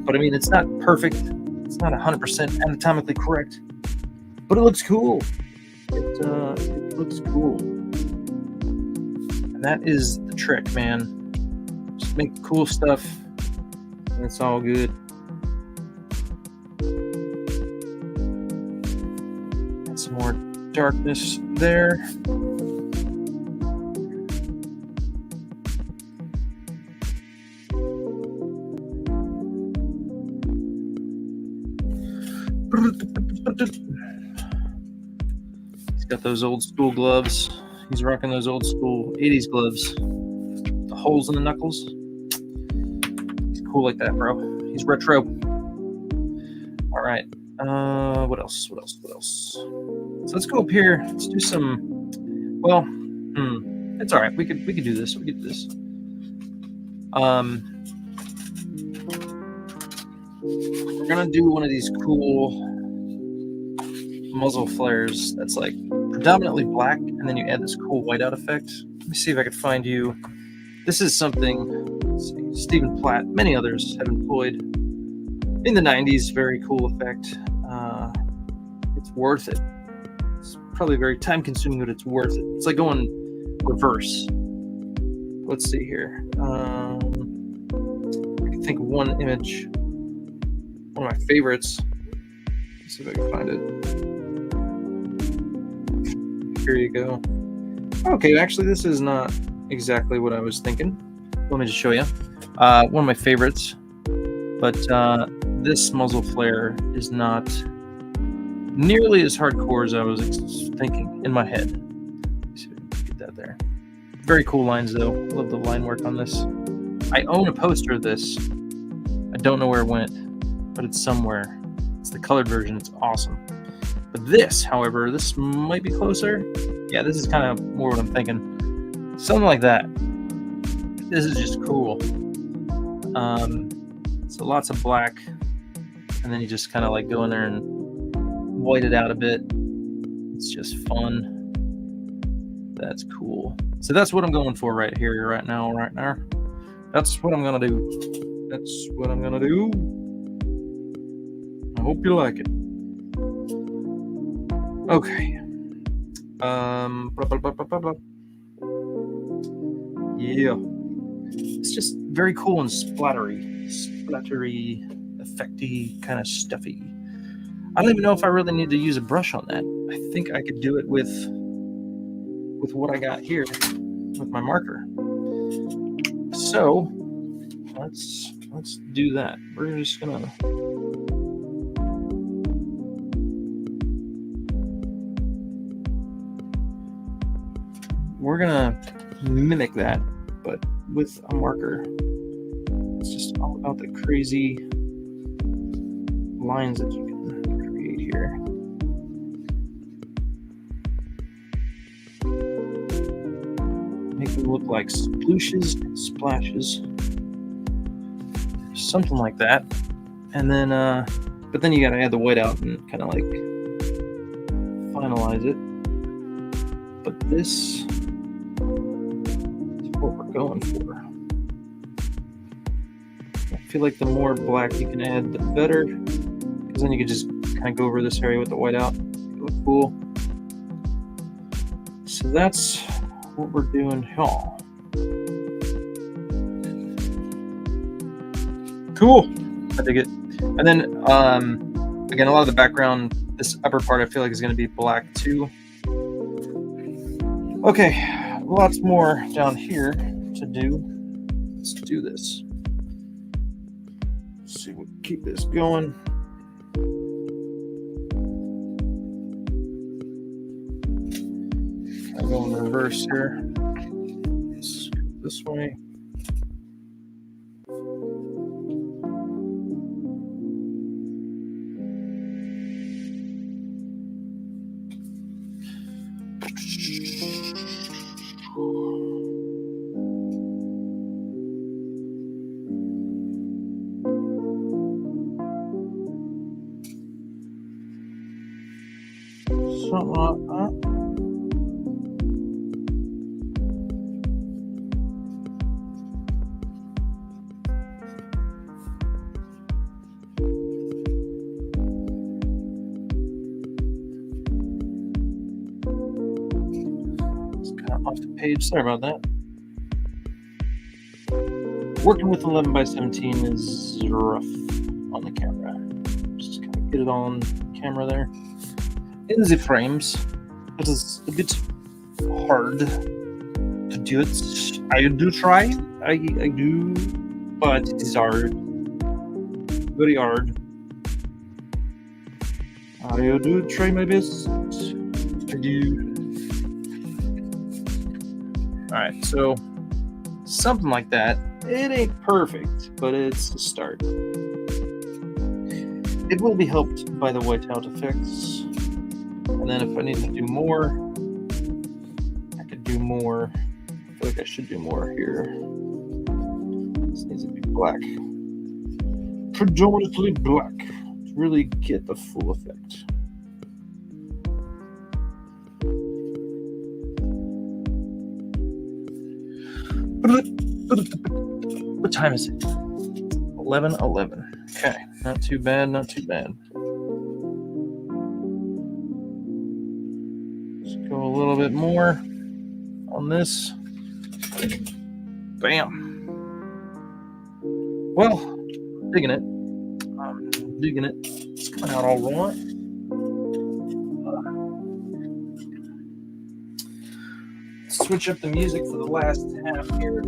But I mean, it's not perfect. It's not 100% anatomically correct. But it looks cool. It looks cool. And that is the trick, man. Just make cool stuff, and it's all good. Got some more darkness there. He's got those old school gloves. He's rocking those old school 80s gloves. The holes in the knuckles. He's cool like that, bro. He's retro. All right. What else? So let's go up here. Let's do some. Well, it's all right. We could do this. We could do this. We're gonna do one of these cool muzzle flares that's like predominantly black, and then you add this cool whiteout effect. Let me see if I could find you. This is something, let's see, Stephen Platt, many others have employed in the 90s. Very cool effect. It's worth it. It's probably very time consuming, but it's worth it. It's like going reverse. Let's see here. I can think of one image, one of my favorites. Let's see if I can find it. Here you go. Okay, actually, this is not exactly what I was thinking. Let me just show you. One of my favorites, but this muzzle flare is not nearly as hardcore as I was thinking in my head. Let's see if I can get that there. Very cool lines, though. Love the line work on this. I own a poster of this. I don't know where it went, but it's somewhere. It's the colored version. It's awesome. But this, however, this might be closer. Yeah, this is kind of more what I'm thinking. Something like that. This is just cool. So lots of black, and then you just kind of like go in there and white it out a bit. It's just fun. That's cool. So that's what I'm going for right here, right now. That's what I'm gonna do. I hope you like it. Okay. Yeah. It's just very cool and splattery, effecty, kind of stuffy. I don't even know if I really need to use a brush on that. I think I could do it with what I got here, with my marker. So let's do that. We're just gonna mimic that, but with a marker. It's just all about the crazy lines that you can create here. Make them look like splooshes and splashes. Something like that. And then, but then you gotta add the whiteout and kind of like finalize it. But this is what we're going for. I feel like the more black you can add, the better, because then you can just kind of go over this area with the whiteout. It look cool. So that's what we're doing here. Cool. I dig it. And then, again, a lot of the background, this upper part, I feel like is going to be black too. Okay, lots more down here to do. Let's do this. Let's see, we'll keep this going. I'll go in reverse here. Let's go this way. Something like that. It's kind of off the page. Sorry about that. Working with 11 by 17 is rough on the camera. Just kind of get it on camera there. In the frames, it is a bit hard to do it. I do try, I do, but it is hard. Very hard. I do try my best. I do. Alright, so something like that. It ain't perfect, but it's a start. It will be helped by the whiteout effects. And then if I need to do more, I could do more. I feel like I should do more here. This needs to be black. Predominantly black to really get the full effect. What time is it? 11:11. Okay, not too bad, not too bad. Let's go a little bit more on this. Bam. Well, digging it. I'm digging it. It's coming out all right. Switch up the music for the last half here.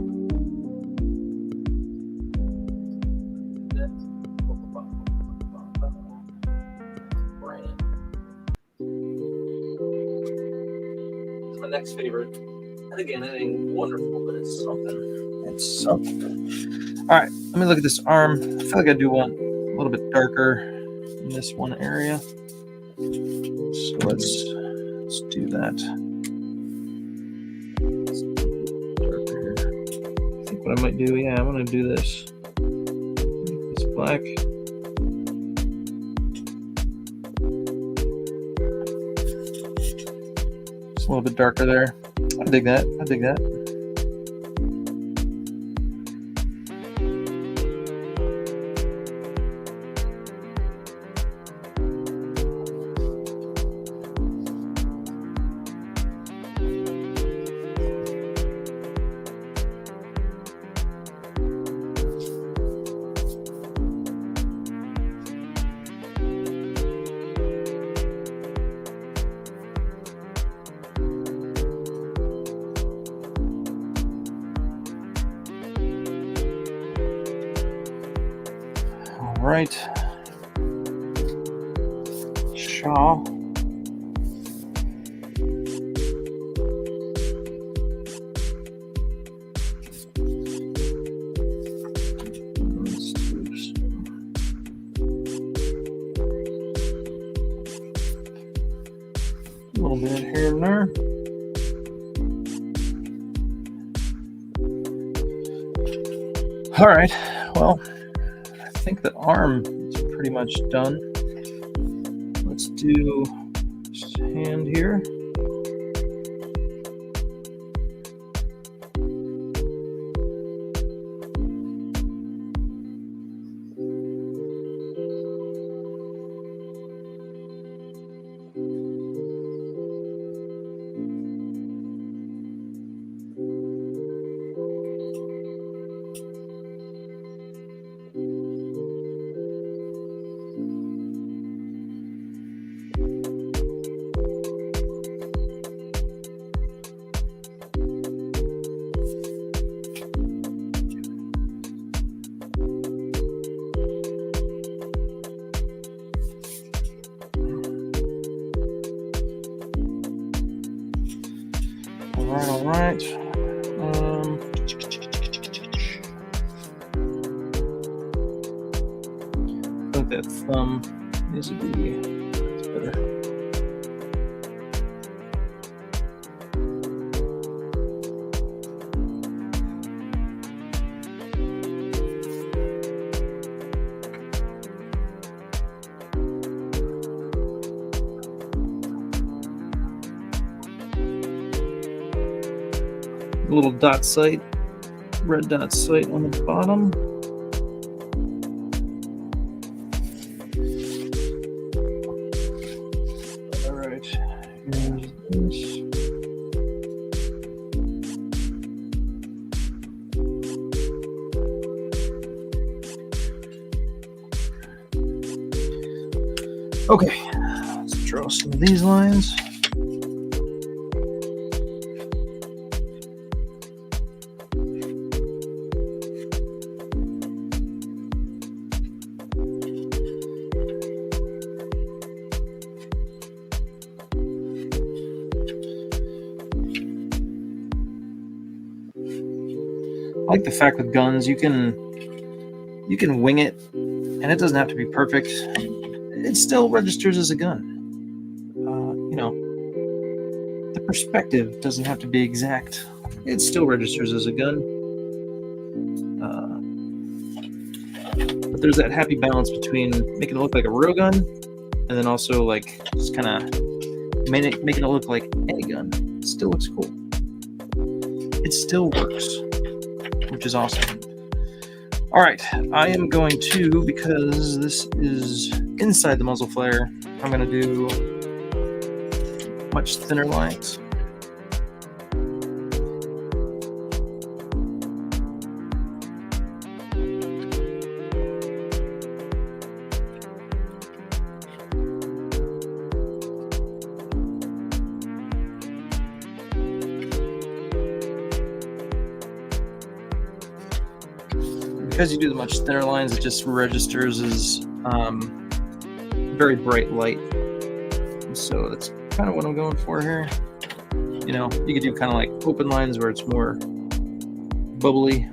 It's my next favorite. And again, it ain't wonderful, but it's something. It's something. All right, let me look at this arm. I feel like I do want a little bit darker in this one area. So let's do that. What I might do, yeah, I'm going to do this. Make this black. Just a little bit darker there. I dig that. I dig that. Right. Shaw. Let's do a little bit here and there. All right. Well, I think the arm is pretty much done. Let's do this hand here. All right. I think that thumb needs to be better. Little dot sight, red dot sight on the bottom. All right, here's this. Okay, let's draw some of these lines. I like the fact with guns you can wing it, and it doesn't have to be perfect. It still registers as a gun. The perspective doesn't have to be exact. It still registers as a gun. But there's that happy balance between making it look like a real gun, and then also like just kind of making it look like any gun. It still looks cool. It still works, which is awesome. All right, I am going to, because this is inside the muzzle flare, I'm going to do much thinner lines. Because you do the much thinner lines, it just registers as very bright light. And so that's kind of what I'm going for here. You could do kind of like open lines where it's more bubbly,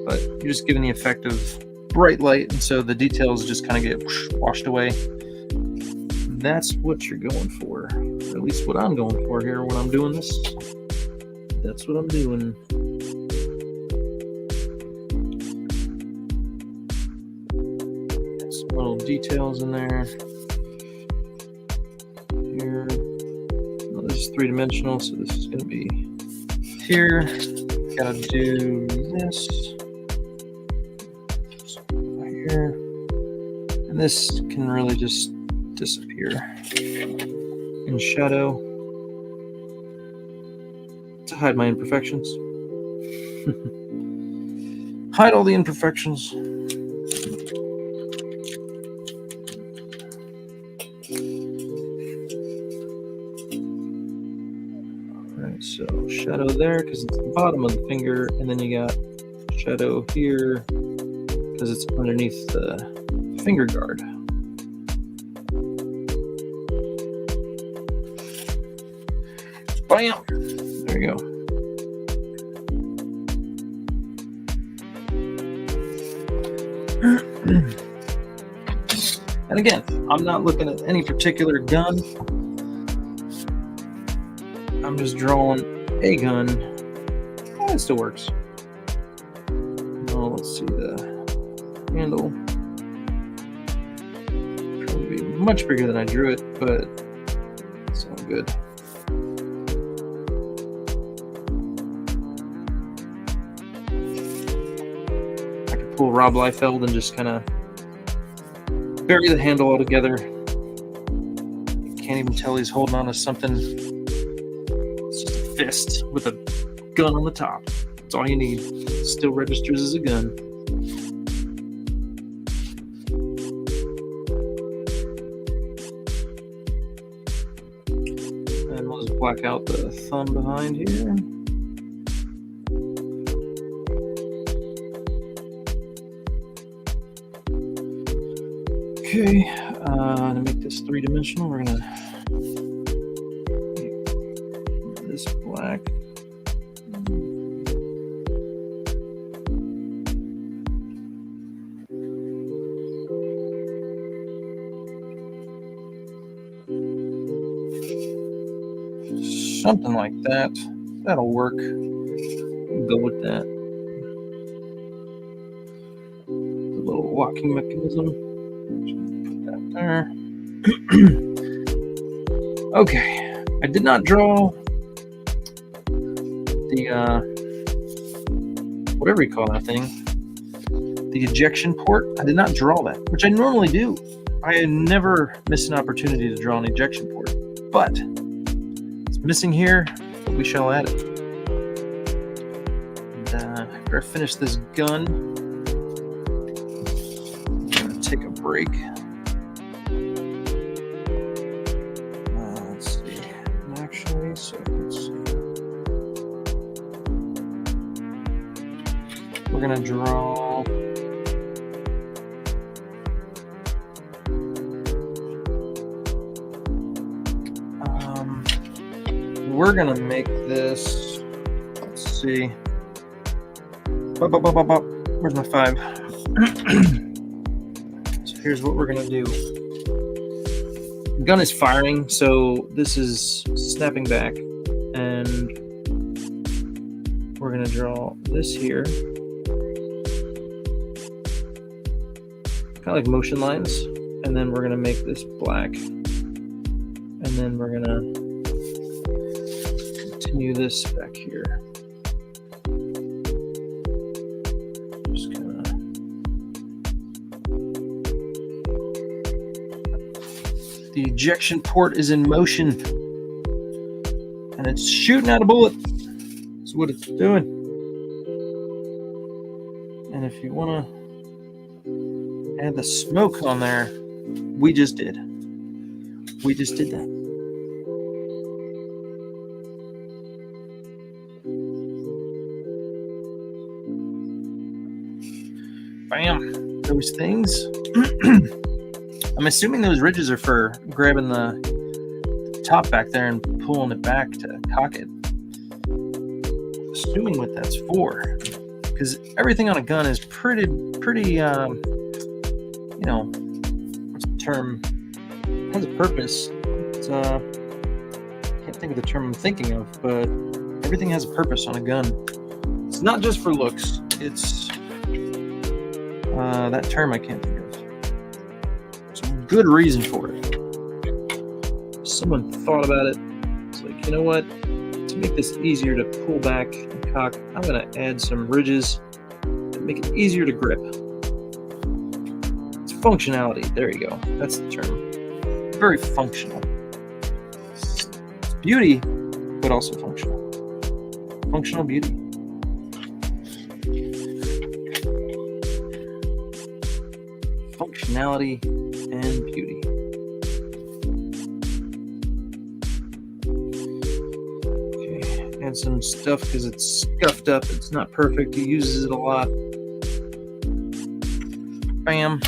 but you're just giving the effect of bright light, and so the details just kind of get washed away. That's what you're going for, or at least what I'm going for here when I'm doing this. That's what I'm doing. Some little details in there. Here, well, this is 3-dimensional, so this is going to be here. Gotta do this right here, and this can really just disappear in shadow to hide my imperfections. Hide all the imperfections. Alright, so shadow there because it's the bottom of the finger, and then you got shadow here because it's underneath the finger guard. Bam! There you go. And again, I'm not looking at any particular gun. I'm just drawing a gun. It still works. Oh, let's see the handle. Probably be much bigger than I drew it, but it's all good. Pull Rob Liefeld and just kind of bury the handle altogether. You can't even tell he's holding on to something. It's just a fist with a gun on the top. That's all you need. It still registers as a gun. And we'll just black out the thumb behind here. Okay, to make this 3-dimensional, we're gonna make this black. Something like that. That'll work. We'll go with that. The little locking mechanism. There. Okay, I did not draw the whatever you call that thing, the ejection port. I did not draw that, which I normally do. I never miss an opportunity to draw an ejection port, but it's missing here, but we shall add it. And after I finish this gun, I'm gonna take a break. we're going to draw we're going to make this, let's see. Where's my 5? So here's what we're going to do. The gun is firing, so this is snapping back, and we're going to draw this here. Kind of like motion lines, and then we're going to make this black, and then we're going to continue this back here. Just gonna the ejection port is in motion, and it's shooting out a bullet. That's what it's doing. And if you want to add the smoke on there, we just did. We just did that. Bam. Those things. I'm assuming those ridges are for grabbing the top back there and pulling it back to cock it. Assuming what that's for. Because everything on a gun is pretty, you know, what's the term? It has a purpose. It's, I can't think of the term I'm thinking of, but everything has a purpose on a gun. It's not just for looks. It's that term I can't think of. There's a good reason for it. Someone thought about it. It's like, you know what? To make this easier to pull back and cock, I'm going to add some ridges that make it easier to grip. It's functionality. There you go. That's the term. Very functional. It's beauty, but also functional. Functional beauty. Functionality and beauty. Okay, add some stuff because it's scuffed up. It's not perfect. He uses it a lot. Bam.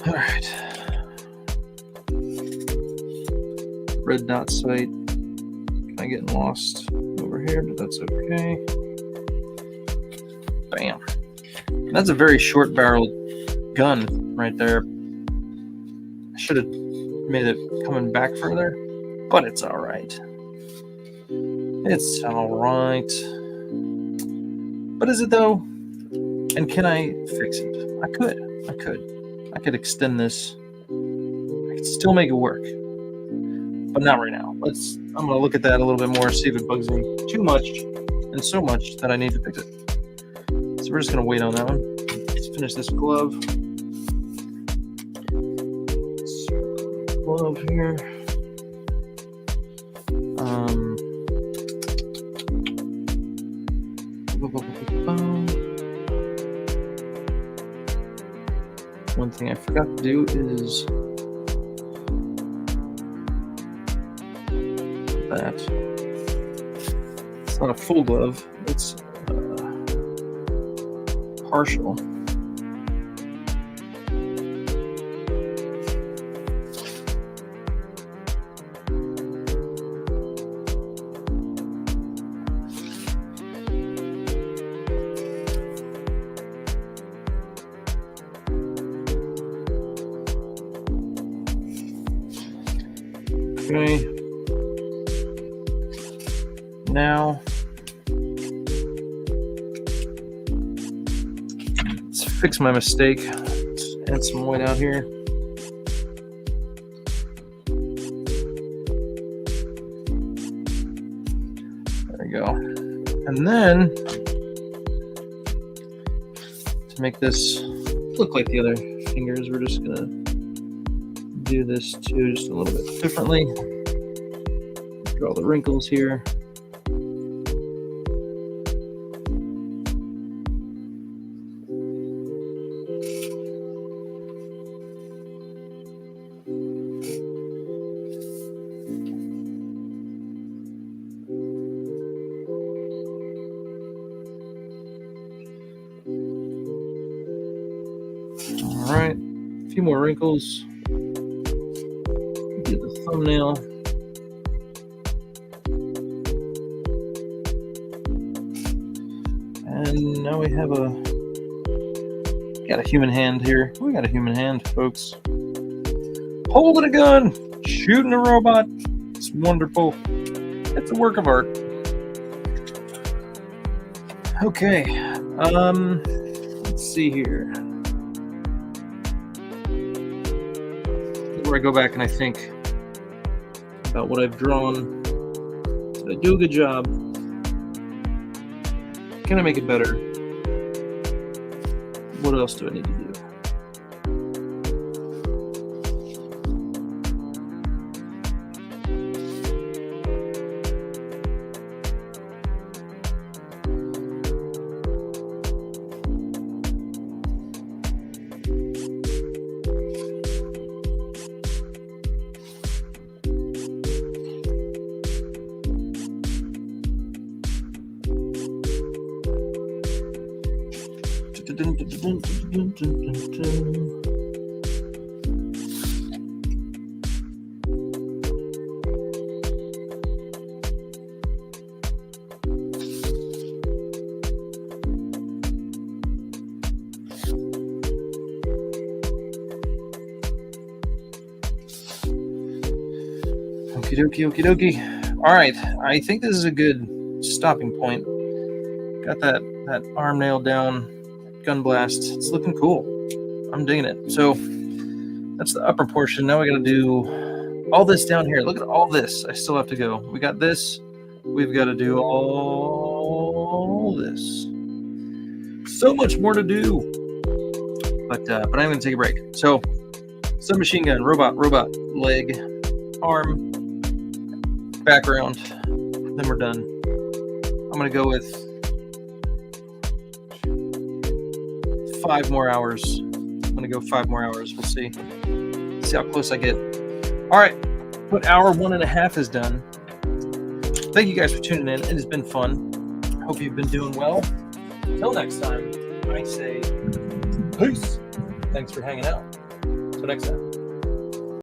All right. Red dot sight. Kind of getting lost over here, but that's okay. Bam. That's a very short barreled gun right there. I should have made it coming back further, but it's all right. It's all right. But is it though? And can I fix it? I could. I could extend this. I could still make it work, but not right now. I'm gonna look at that a little bit more, see if it bugs me too much, and so much that I need to fix it. So we're just gonna wait on that one. Let's finish this glove. Glove here. One thing I forgot to do is that. It's not a full glove. It's partial. Okay. Now let's fix my mistake. Let's add some white out here. There we go. And then to make this look like the other fingers, we're just gonna do this too, just a little bit differently. Draw the wrinkles here. few more wrinkles. Get the thumbnail. And now we have got a human hand here. We got a human hand, folks. Holding a gun, shooting a robot. It's wonderful. It's a work of art. Okay. Let's see here. Where I go back and I think about what I've drawn. Did I do a good job? Can I make it better? What else do I need to do? Okie dokie. All right, I think this is a good stopping point. Got that arm nailed down, gun blast. It's looking cool. I'm digging it. So that's the upper portion. Now we got to do all this down here. Look at all this. I still have to go. We got this. We've got to do all this. So much more to do. But I'm going to take a break. So submachine gun, robot, leg, arm, background, then we're done. I'm gonna go with 5 more hours. I'm gonna go 5 more hours. We'll see how close I get. All right, but hour 1.5 is done. Thank you guys for tuning in. It has been fun. Hope you've been doing well. Till next time, I say peace. Thanks for hanging out. Till next time.